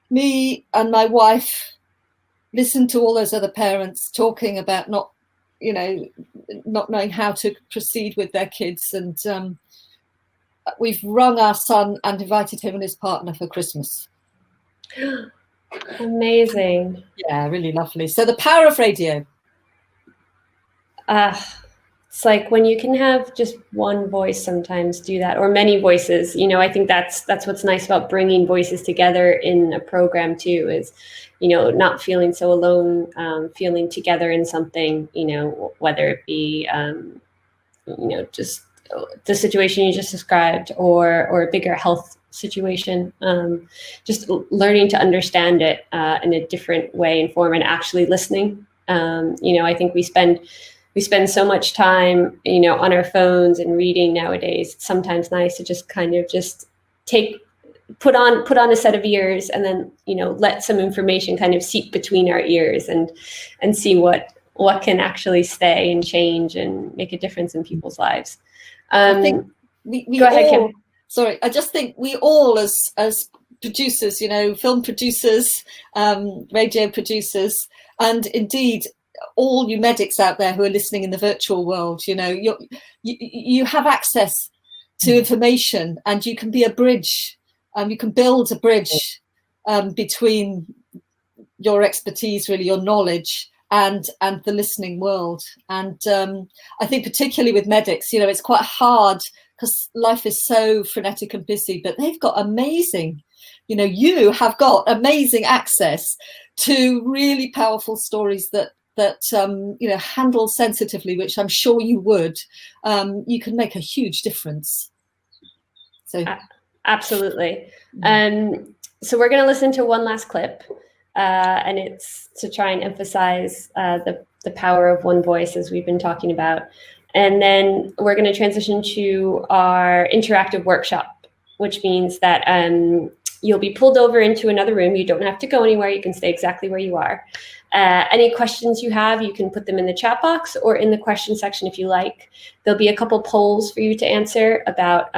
me and my wife listened to all those other parents talking about not knowing how to proceed with their kids. And we've rung our son and invited him and his partner for Christmas. Amazing. Yeah, really lovely. So the power of radio. It's like when you can have just one voice sometimes do that, or many voices. I think that's what's nice about bringing voices together in a program too, is not feeling so alone, feeling together in something, whether it be just the situation you just described, or a bigger health situation, just learning to understand it in a different way and form, and actually listening. I think we spend so much time, on our phones and reading nowadays. It's sometimes nice to just kind of put on a set of ears, and then, let some information kind of seep between our ears and see what can actually stay and change and make a difference in people's lives. I think go ahead, Kim. Sorry, I just think we all as producers, film producers, radio producers, and indeed all you medics out there who are listening in the virtual world, you have access to information, and you can be a bridge. You can build a bridge between your expertise, really, your knowledge, and the listening world. And I think particularly with medics, it's quite hard because life is so frenetic and busy, but they've got amazing, you have got amazing access to really powerful stories that that handle sensitively, which I'm sure you would, you can make a huge difference. So absolutely. So we're going to listen to one last clip, and it's to try and emphasize the power of one voice, as we've been talking about. And then we're going to transition to our interactive workshop, which means that you'll be pulled over into another room. You don't have to go anywhere. You can stay exactly where you are. Any questions you have, you can put them in the chat box or in the question section if you like. There'll be a couple polls for you to answer about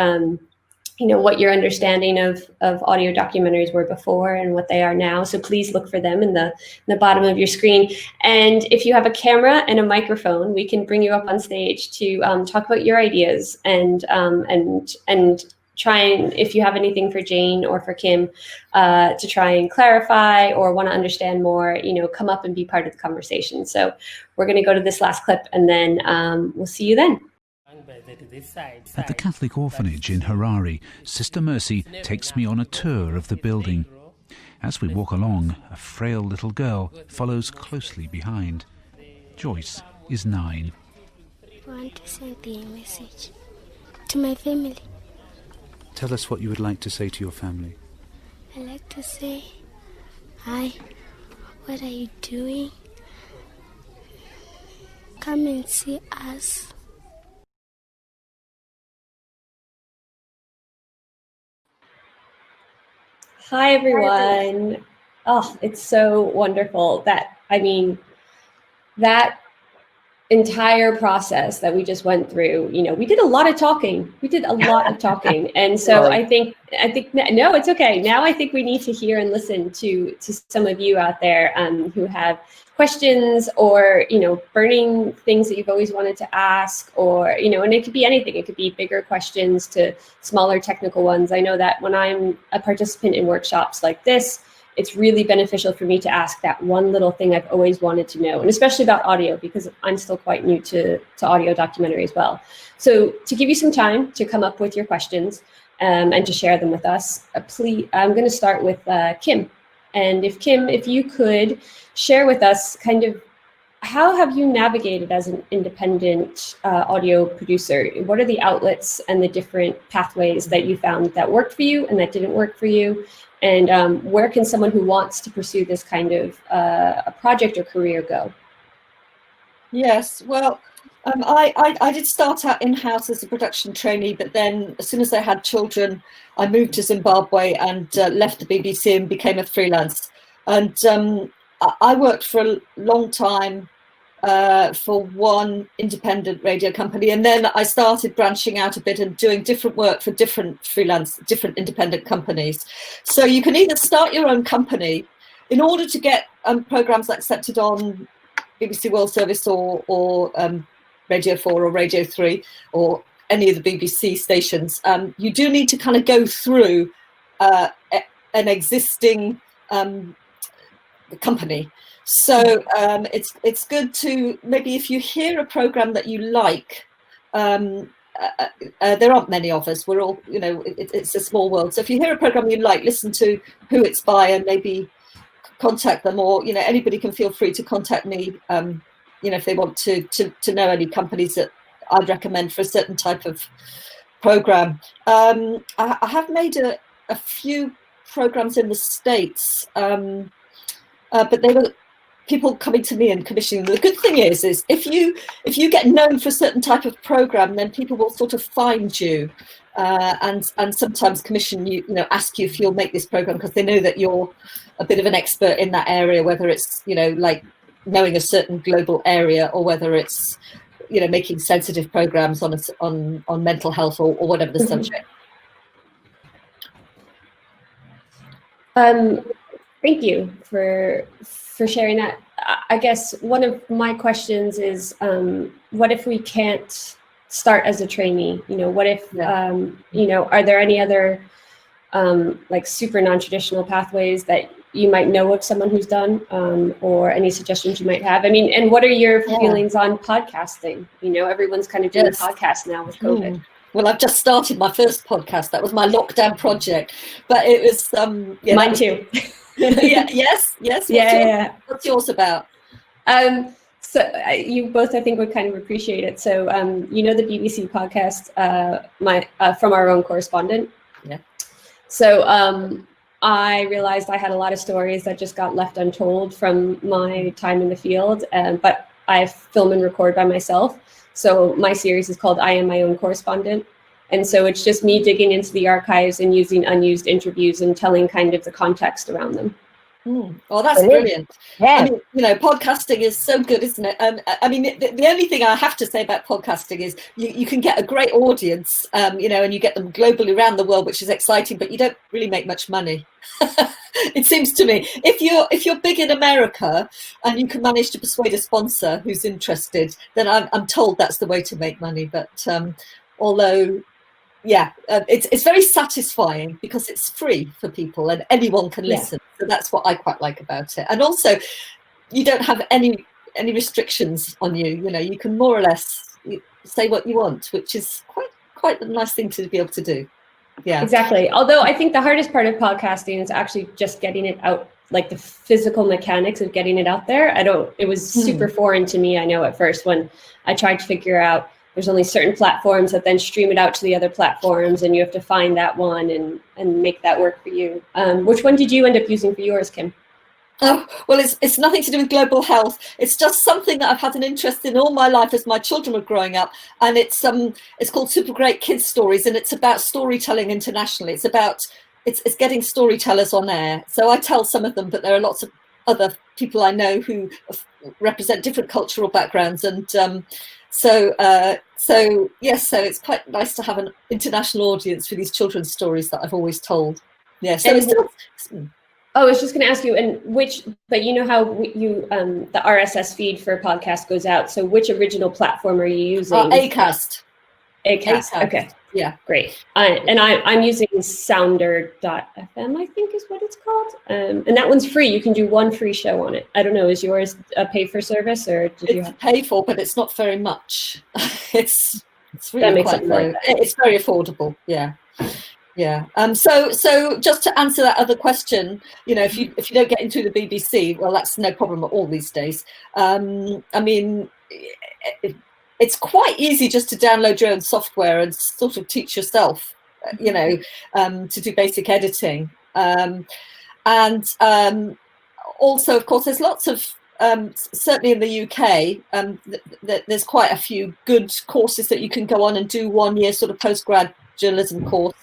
what your understanding of audio documentaries were before and what they are now. So please look for them in the bottom of your screen. And if you have a camera and a microphone, we can bring you up on stage to talk about your ideas and try and, if you have anything for Jane or for Kim, to try and clarify or want to understand more, come up and be part of the conversation. So we're going to go to this last clip, and then we'll see you then. At the Catholic orphanage in Harare, Sister Mercy takes me on a tour of the building. As we walk along, a frail little girl follows closely behind. Joyce is 9. I want to send a message to my family. Tell us what you would like to say to your family. I like to say, hi, what are you doing? Come and see us. Hi, everyone. Oh, it's so wonderful that entire process that we just went through, we did a lot of talking. And so I think, no, it's okay. Now I think we need to hear and listen to some of you out there who have questions or, burning things that you've always wanted to ask, or, and it could be anything. It could be bigger questions to smaller technical ones. I know that when I'm a participant in workshops like this, it's really beneficial for me to ask that one little thing I've always wanted to know, and especially about audio, because I'm still quite new to audio documentary as well. So to give you some time to come up with your questions and to share them with us, please, I'm going to start with Kim. And if you could share with us kind of how have you navigated as an independent audio producer? What are the outlets and the different pathways that you found that worked for you and that didn't work for you? And where can someone who wants to pursue this kind of a project or career go? Yes, well, I did start out in-house as a production trainee, but then as soon as I had children, I moved to Zimbabwe and left the BBC and became a freelance. And I worked for a long time for one independent radio company, and then I started branching out a bit and doing different work for different independent companies. So you can either start your own company in order to get programs accepted on BBC World Service or Radio 4 or Radio 3 or any of the BBC stations. You do need to kind of go through an existing company. So it's good to, maybe if you hear a program that you like, there aren't many of us, we're all, it's a small world. So if you hear a program you like, listen to who it's by and maybe contact them, or, anybody can feel free to contact me, if they want to know any companies that I'd recommend for a certain type of program. I have made a few programs in the States, but they were people coming to me and commissioning. The good thing is if you get known for a certain type of program, then people will sort of find you and sometimes commission you, ask you if you'll make this program because they know that you're a bit of an expert in that area, whether it's like knowing a certain global area, or whether it's making sensitive programs on mental health or whatever the subject. Thank you for sharing that. I guess one of my questions is, what if we can't start as a trainee? What if, are there any other like super non-traditional pathways that you might know of someone who's done, or any suggestions you might have? I mean, and what are your feelings on podcasting? Everyone's kind of doing a podcast now with COVID. Well, I've just started my first podcast. That was my lockdown project, but it was mine too. Yes. Yeah. What's yours about? So you both, I think, would kind of appreciate it. So you know the BBC podcast, From Our Own Correspondent? Yeah. So I realized I had a lot of stories that just got left untold from my time in the field, but I film and record by myself. So my series is called I Am My Own Correspondent. And so it's just me digging into the archives and using unused interviews and telling kind of the context around them. Oh, that's brilliant. Yeah. I mean, you know, podcasting is so good, isn't it? I mean, the only thing I have to say about podcasting is you can get a great audience, you know, and you get them globally around the world, which is exciting, but you don't really make much money. It seems to me, if you're big in America and you can manage to persuade a sponsor who's interested, then I'm told that's the way to make money. But although, yeah, it's very satisfying because it's free for people and anyone can listen. So that's what I quite like about it. And also, you don't have any restrictions on you. You know, you can more or less say what you want, which is quite a nice thing to be able to do. Yeah, exactly. Although I think the hardest part of podcasting is actually just getting it out, like the physical mechanics of getting it out there. It was super foreign to me, I know, at first when I tried to figure out there's only certain platforms that then stream it out to the other platforms, and you have to find that one and make that work for you. Which one did you end up using for yours, Kim? Oh, well, it's nothing to do with global health. It's just something that I've had an interest in all my life as my children were growing up. And it's called Super Great Kids Stories, and it's about storytelling internationally. It's getting storytellers on air. So I tell some of them, but there are lots of other people I know who represent different cultural backgrounds. And so it's quite nice to have an international audience for these children's stories that I've always told. Yeah, so I was just going to ask you, but you know how the RSS feed for a podcast goes out. So which original platform are you using? Acast. Acast. Okay. Yeah. Great. I'm using Sounder.fm, I think is what it's called. And that one's free. You can do one free show on it. I don't know. Is yours a pay for service or did you have... pay for, but it's not very much. It's really quite low. It's very affordable. Yeah. Yeah. So just to answer that other question, you know, if you don't get into the BBC, well, that's no problem at all these days. I mean, it's quite easy just to download your own software and sort of teach yourself, you know, to do basic editing. And also, of course, there's lots of certainly in the UK, there's quite a few good courses that you can go on and do 1 year sort of postgrad journalism course.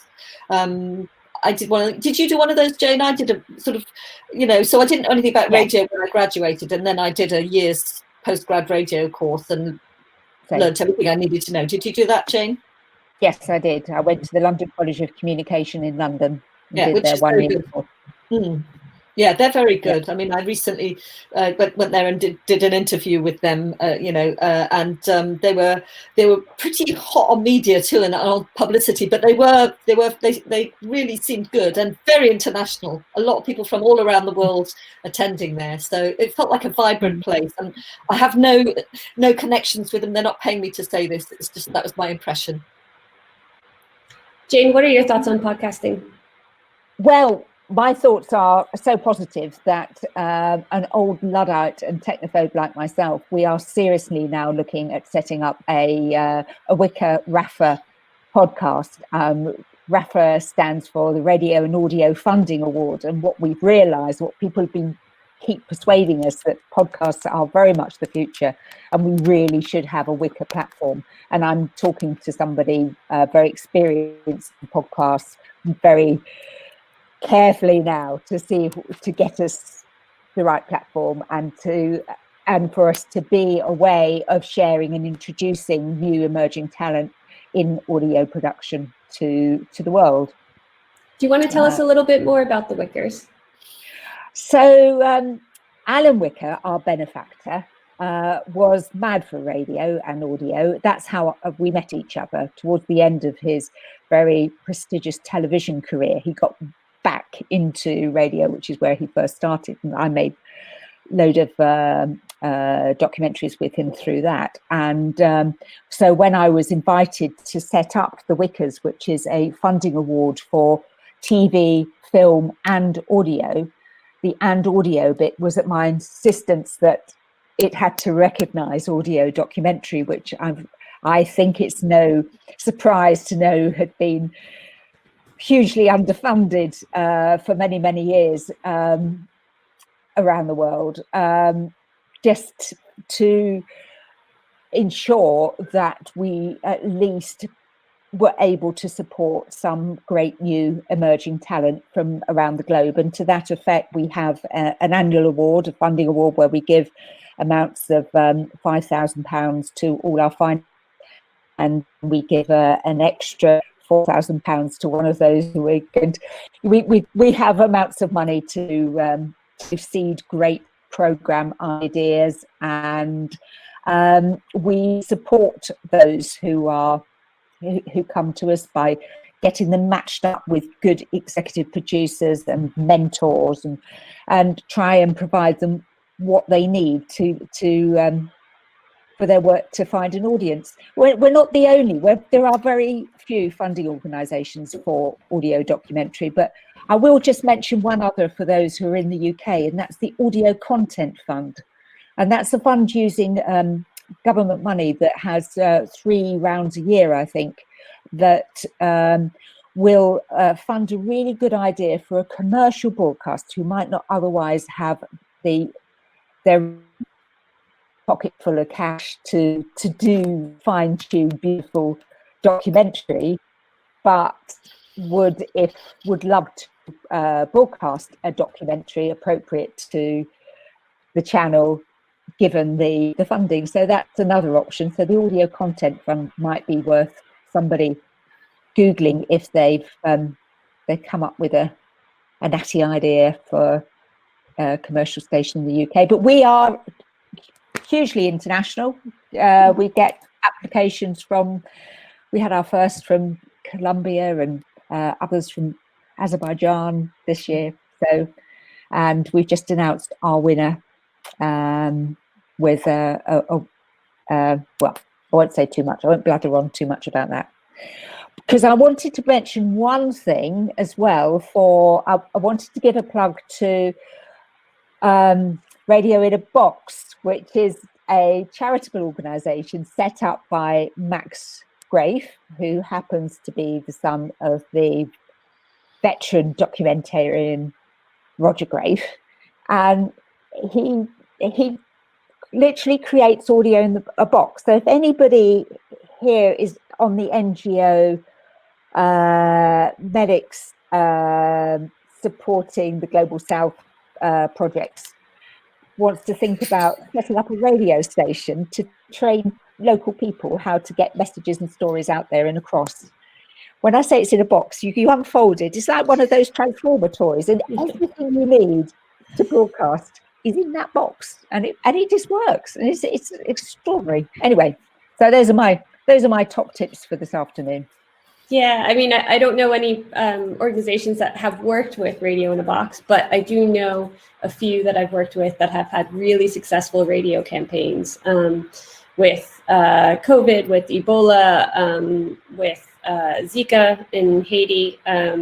I did one. Did you do one of those, Jane? I did a sort of, you know, so I didn't know anything about radio when I graduated, and then I did a year's postgrad radio course and learned everything I needed to know. Did you do that, Jane? Yes, I did. I went to the London College of Communication in London. Yeah, which is very good. Yeah, they're very good. I mean, I recently went there and did an interview with them, you know, and they were pretty hot on media too and on publicity, but they really seemed good and very international. A lot of people from all around the world attending there, so it felt like a vibrant place. And I have no connections with them. They're not paying me to say this. It's just that was my impression. Jane, what are your thoughts on podcasting? Well, my thoughts are so positive that an old Luddite and technophobe like myself, we are seriously now looking at setting up a Wicker RAFA podcast. RAFA stands for the Radio and Audio Funding Award. And what we've realised, what people have keep persuading us that podcasts are very much the future and we really should have a Wicker platform. And I'm talking to somebody very experienced in podcasts, very carefully now to get us the right platform and for us to be a way of sharing and introducing new emerging talent in audio production to the world. Do you want to tell us a little bit more about the Whickers? So Alan Wicker, our benefactor, was mad for radio and audio. That's how we met each other towards the end of his very prestigious television career. He got back into radio, which is where he first started, and I made a load of documentaries with him through that. And so when I was invited to set up the Whickers, which is a funding award for TV, film and audio, the and audio bit was at my insistence that it had to recognise audio documentary, which I think it's no surprise to know had been hugely underfunded for many, many years around the world, just to ensure that we at least were able to support some great new emerging talent from around the globe. And to that effect, we have an annual award, a funding award, where we give amounts of £5,000 to all our finalists, and we give an extra £4,000 to one of those who we're going to, we have amounts of money to seed great programme ideas, and we support those who come to us by getting them matched up with good executive producers and mentors, and try and provide them what they need to for their work to find an audience. We're not the only. There are very few funding organisations for audio documentary, but I will just mention one other for those who are in the UK, and that's the Audio Content Fund. And that's a fund using government money that has 3 rounds a year, I think, that will fund a really good idea for a commercial broadcast who might not otherwise have their pocket full of cash to do fine-tuned, beautiful documentary, but would love to broadcast a documentary appropriate to the channel, given the funding. So that's another option. So the Audio Content Fund might be worth somebody Googling if they've come up with a natty idea for a commercial station in the UK. But we are hugely international. We get applications we had our first from Colombia and others from Azerbaijan this year. So, and we've just announced our winner with well, I won't say too much. I won't blather on too much about that, because I wanted to mention one thing as well. I wanted to give a plug to Radio in a Box, which is a charitable organisation set up by Max Graef, who happens to be the son of the veteran documentarian Roger Graef, and he literally creates audio in a box. So if anybody here is on the NGO medics supporting the Global South projects, wants to think about setting up a radio station to train local people how to get messages and stories out there and across. When I say it's in a box, you unfold it. It's like one of those Transformer toys, and everything you need to broadcast is in that box, and it just works, and it's extraordinary. Anyway, so those are my top tips for this afternoon. Yeah, I mean, I don't know any organizations that have worked with Radio in a Box, but I do know a few that I've worked with that have had really successful radio campaigns with COVID, with Ebola, with Zika in Haiti.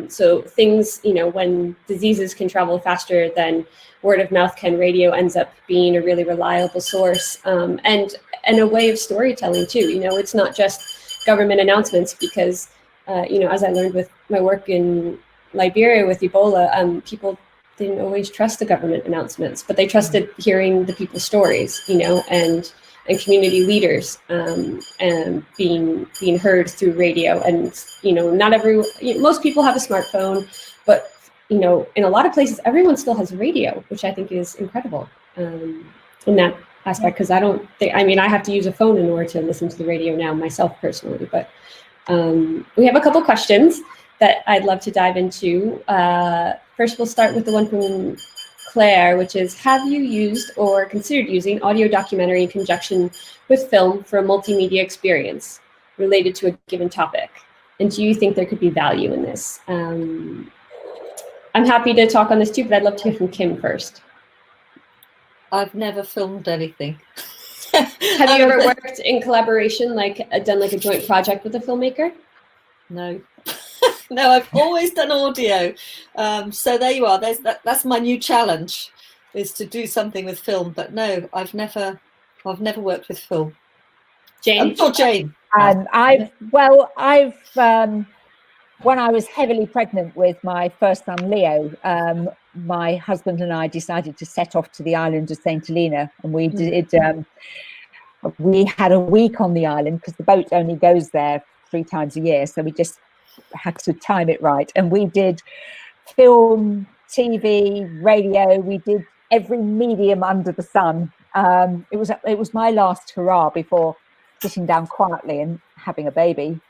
So things, when diseases can travel faster than word of mouth can, radio ends up being a really reliable source, and a way of storytelling too. It's not just government announcements, because as I learned with my work in Liberia with Ebola, people didn't always trust the government announcements, but they trusted hearing the people's stories, and community leaders, and being heard through radio. And most people have a smartphone, but in a lot of places, everyone still has radio, which I think is incredible in that aspect. Because I have to use a phone in order to listen to the radio now myself personally, but. We have a couple questions that I'd love to dive into. First, we'll start with the one from Claire, which is, have you used or considered using audio documentary in conjunction with film for a multimedia experience related to a given topic? And do you think there could be value in this? I'm happy to talk on this too, but I'd love to hear from Kim first. I've never filmed anything. Have you ever worked in collaboration, done a joint project with a filmmaker? No. No, I've always done audio. So there you are. That's my new challenge. is to do something with film. But no, I've never worked with film. Jane? Jane. I've when I was heavily pregnant with my first son, Leo, my husband and I decided to set off to the island of St. Helena, and we did. We had a week on the island because the boat only goes there 3 times a year, so we just had to time it right. And we did film, TV, radio. We did every medium under the sun. It was my last hurrah before sitting down quietly and having a baby.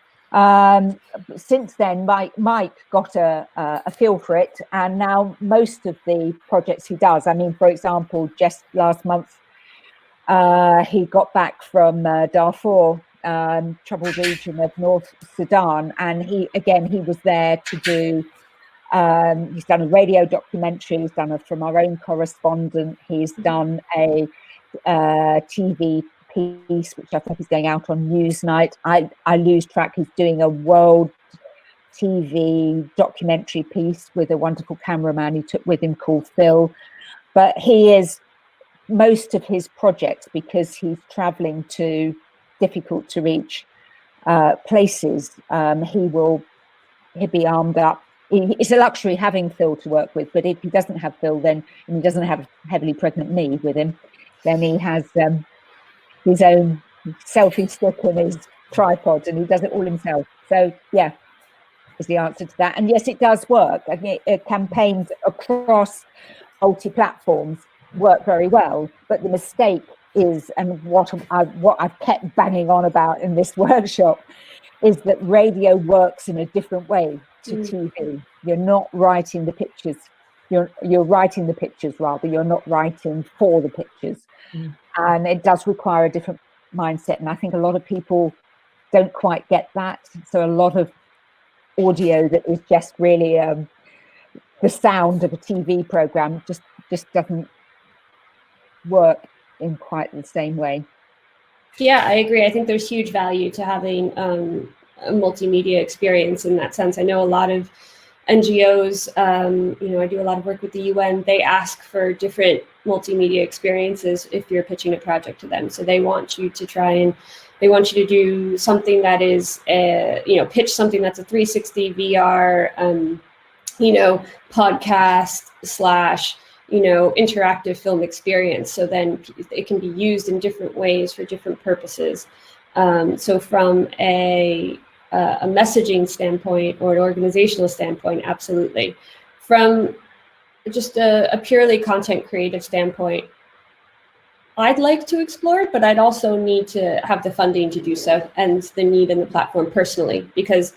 Since then, Mike got a feel for it, and now most of the projects he does. I mean, for example, just last month, he got back from Darfur, troubled region of North Sudan, and he was there to do. He's done a radio documentary. He's done From Our Own Correspondent. He's done a TV piece, which I think is going out on Newsnight. I lose track. He's doing a world TV documentary piece with a wonderful cameraman he took with him called Phil. But he is most of his projects, because he's traveling to difficult to reach places. He'll be armed up. It's a luxury having Phil to work with, but if he doesn't have Phil, then, and he doesn't have a heavily pregnant me with him, then he has his own selfie stick and his tripod, and he does it all himself. So yeah, is the answer to that. And yes, it does work. I think campaigns across multi-platforms work very well, but the mistake is, and what I've kept banging on about in this workshop, is that radio works in a different way to TV. You're not writing the pictures. You're writing the pictures, rather. You're not writing for the pictures. And it does require a different mindset. And I think a lot of people don't quite get that. So a lot of audio that is just really the sound of a TV program just doesn't work in quite the same way. Yeah, I agree. I think there's huge value to having a multimedia experience in that sense. I know a lot of NGOs, I do a lot of work with the UN, they ask for different multimedia experiences if you're pitching a project to them. So they want you to do something that is, pitch something that's a 360 VR, podcast / interactive film experience. So then it can be used in different ways for different purposes. So from a messaging standpoint or an organizational standpoint, absolutely. From just a purely content creative standpoint, I'd like to explore it, but I'd also need to have the funding to do so, and the need and the platform personally, because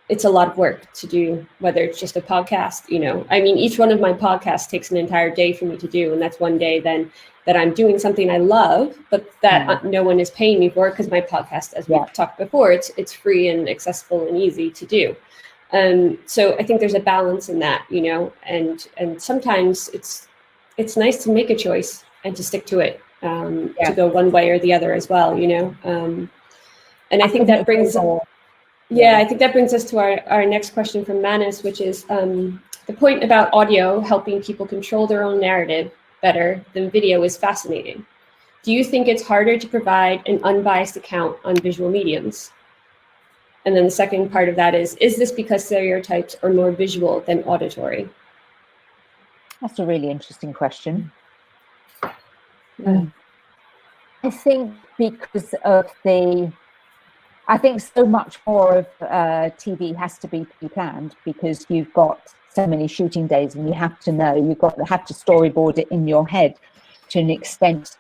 it's a lot of work to do, whether it's just a podcast, each one of my podcasts takes an entire day for me to do. And that's one day then that I'm doing something I love, but that no one is paying me for, because my podcast, as we've talked before, it's free and accessible and easy to do. So I think there's a balance in that, and sometimes it's nice to make a choice and to stick to it, to go one way or the other as well, and I think that brings I think that brings us to our next question from Manis, which is the point about audio helping people control their own narrative better than video is fascinating. Do you think it's harder to provide an unbiased account on visual mediums? And then the second part of that is this because stereotypes are more visual than auditory? That's a really interesting question. I think because of I think so much more of TV has to be pre-planned, because you've got so many shooting days and you have to know, have to storyboard it in your head to an extent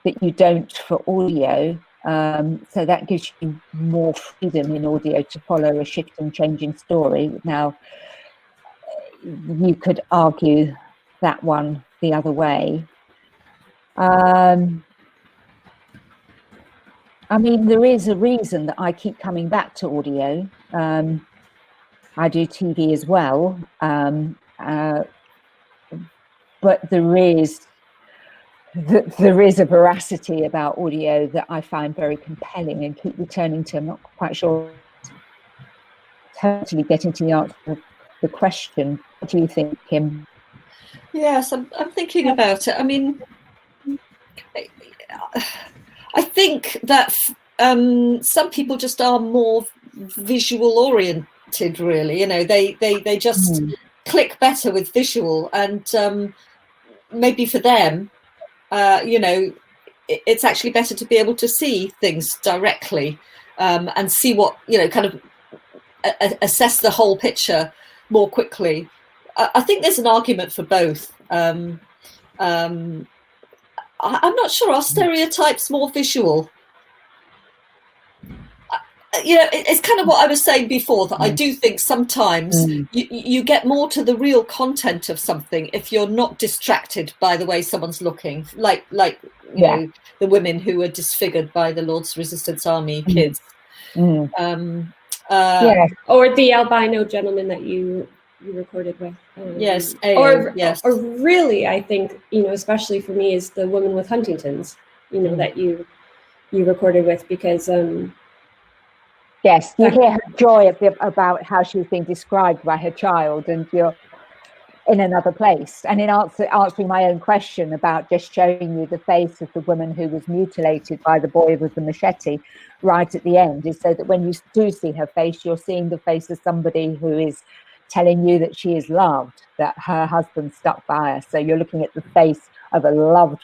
that you don't for audio. So that gives you more freedom in audio to follow a shifting, changing story. Now, you could argue that one the other way. There is a reason that I keep coming back to audio. I do TV as well, but there is a veracity about audio that I find very compelling and keep returning to. I'm not quite sure totally getting to the answer of the question. What do you think, Kim? Yes, I'm thinking about it. I mean, I think that some people just are more visual oriented, really. You know, they just click better with visual, and maybe for them, you know, it's actually better to be able to see things directly, and see what, you know, kind of assess the whole picture more quickly. I think there's an argument for both. I'm not sure, are stereotypes more visual? You know, it's kind of what I was saying before, that I do think sometimes you get more to the real content of something if you're not distracted by the way someone's looking, like you know, the women who were disfigured by the Lord's Resistance Army kids. Or the albino gentleman that you recorded with. Yes, or yes. Or really, I think, you know, especially for me, is the woman with Huntington's, you know, that you recorded with, because yes, you hear her joy about how she was being described by her child, and you're in another place. And in answering my own question about just showing you the face of the woman who was mutilated by the boy with the machete right at the end, is so that when you do see her face, you're seeing the face of somebody who is telling you that she is loved, that her husband stuck by her. So you're looking at the face of a loved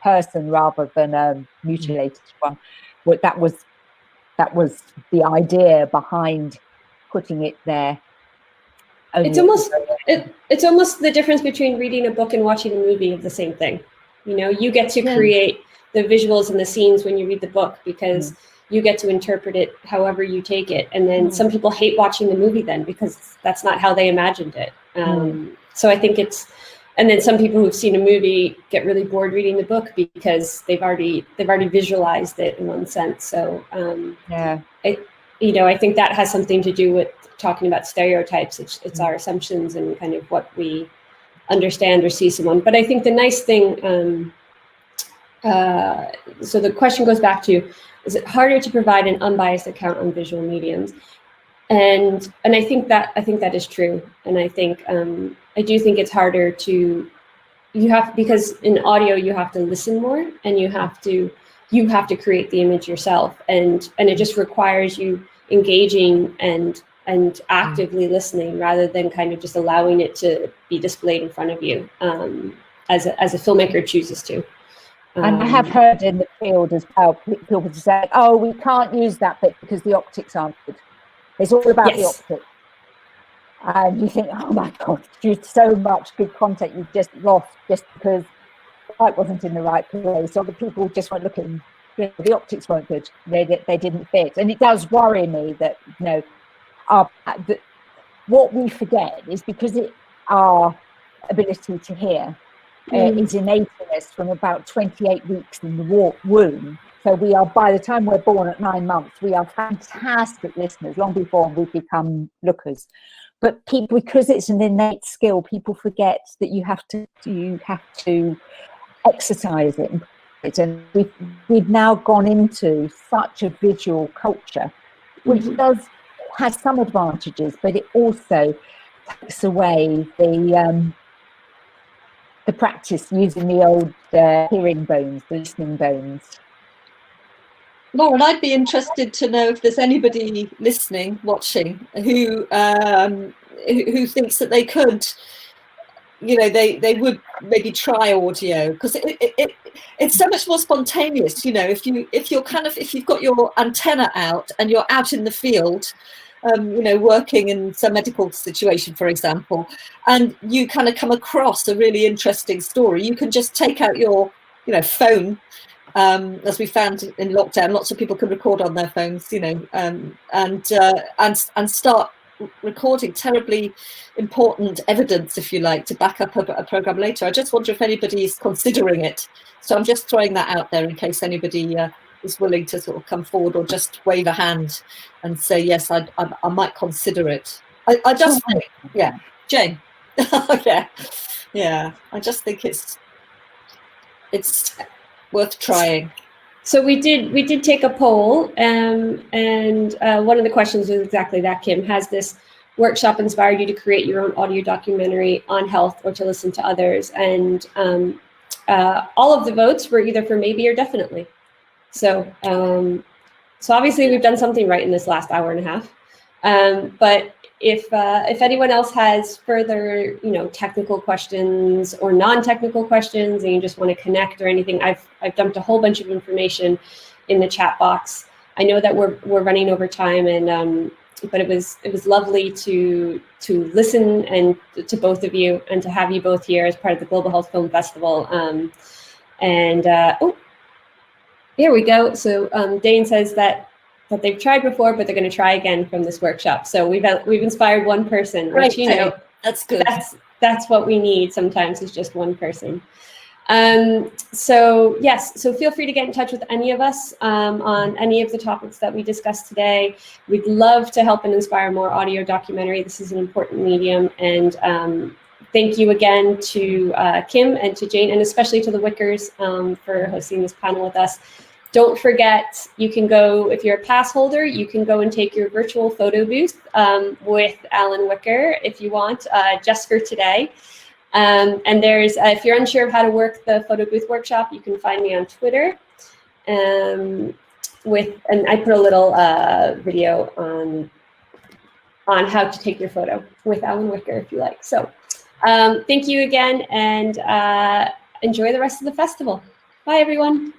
person rather than a mutilated one. That was the idea behind putting it there. It's almost the difference between reading a book and watching a movie of the same thing. You know, you get to create the visuals and the scenes when you read the book, because you get to interpret it however you take it. And then some people hate watching the movie then, because that's not how they imagined it. So I think and then some people who've seen a movie get really bored reading the book because they've already visualized it in one sense. So I think that has something to do with talking about stereotypes. It's our assumptions and kind of what we understand or see someone. But I think the nice thing, so the question goes back to, is it harder to provide an unbiased account on visual mediums? And I think that is true. And I think I do think it's harder because in audio you have to listen more, and you have to create the image yourself, and it just requires you engaging and actively listening, rather than kind of just allowing it to be displayed in front of you, as a filmmaker chooses to. And I have heard in the field as well, people say, "Oh, we can't use that bit because the optics aren't good. It's all about the optics." And you think, "Oh my God, there's so much good content you've just lost just because the light wasn't in the right place, or the people just weren't looking. You know, the optics weren't good. They didn't fit." And it does worry me that, you know, what we forget is because our ability to hear is innate in us from about 28 weeks in the womb. So we are, by the time we're born at 9 months, we are fantastic listeners, long before we become lookers. But people, because it's an innate skill, people forget that you have to exercise it. And we've now gone into such a visual culture, which has some advantages, but it also takes away the practice using the old hearing bones, the listening bones. Lauren, I'd be interested to know if there's anybody listening, watching, who thinks that they could, you know, they would maybe try audio, because it's so much more spontaneous. You know, if you've got your antenna out and you're out in the field, you know, working in some medical situation, for example, and you kind of come across a really interesting story, you can just take out your, you know, phone. As we found in lockdown, lots of people can record on their phones, you know, and start recording terribly important evidence, if you like, to back up a program later. I just wonder if anybody is considering it. So I'm just throwing that out there in case anybody is willing to sort of come forward or just wave a hand and say, yes, I might consider it. I just think, yeah, Jane. yeah. I just think it's worth trying. So we did take a poll, and one of the questions is exactly that, Kim. Has this workshop inspired you to create your own audio documentary on health or to listen to others. And all of the votes were either for maybe or definitely. So, so obviously we've done something right in this last hour and a half. But if anyone else has further, technical questions or non-technical questions, and you just want to connect or anything, I've dumped a whole bunch of information in the chat box. I know that we're running over time, and but it was lovely to listen and to both of you, and to have you both here as part of the Global Health Film Festival. Oh, here we go. So Dane says that they've tried before, but they're going to try again from this workshop. So we've inspired one person, which, that's good. That's what we need sometimes, is just one person. So yes, so feel free to get in touch with any of us on any of the topics that we discussed today. We'd love to help and inspire more audio documentary. This is an important medium, and thank you again to Kim and to Jane, and especially to the Whickers for hosting this panel with us. Don't forget, you can go, if you're a pass holder, you can go and take your virtual photo booth with Alan Wicker if you want, just for today. And there's, if you're unsure of how to work the photo booth workshop, you can find me on Twitter. And I put a little video on how to take your photo with Alan Wicker if you like. So thank you again, and enjoy the rest of the festival. Bye, everyone.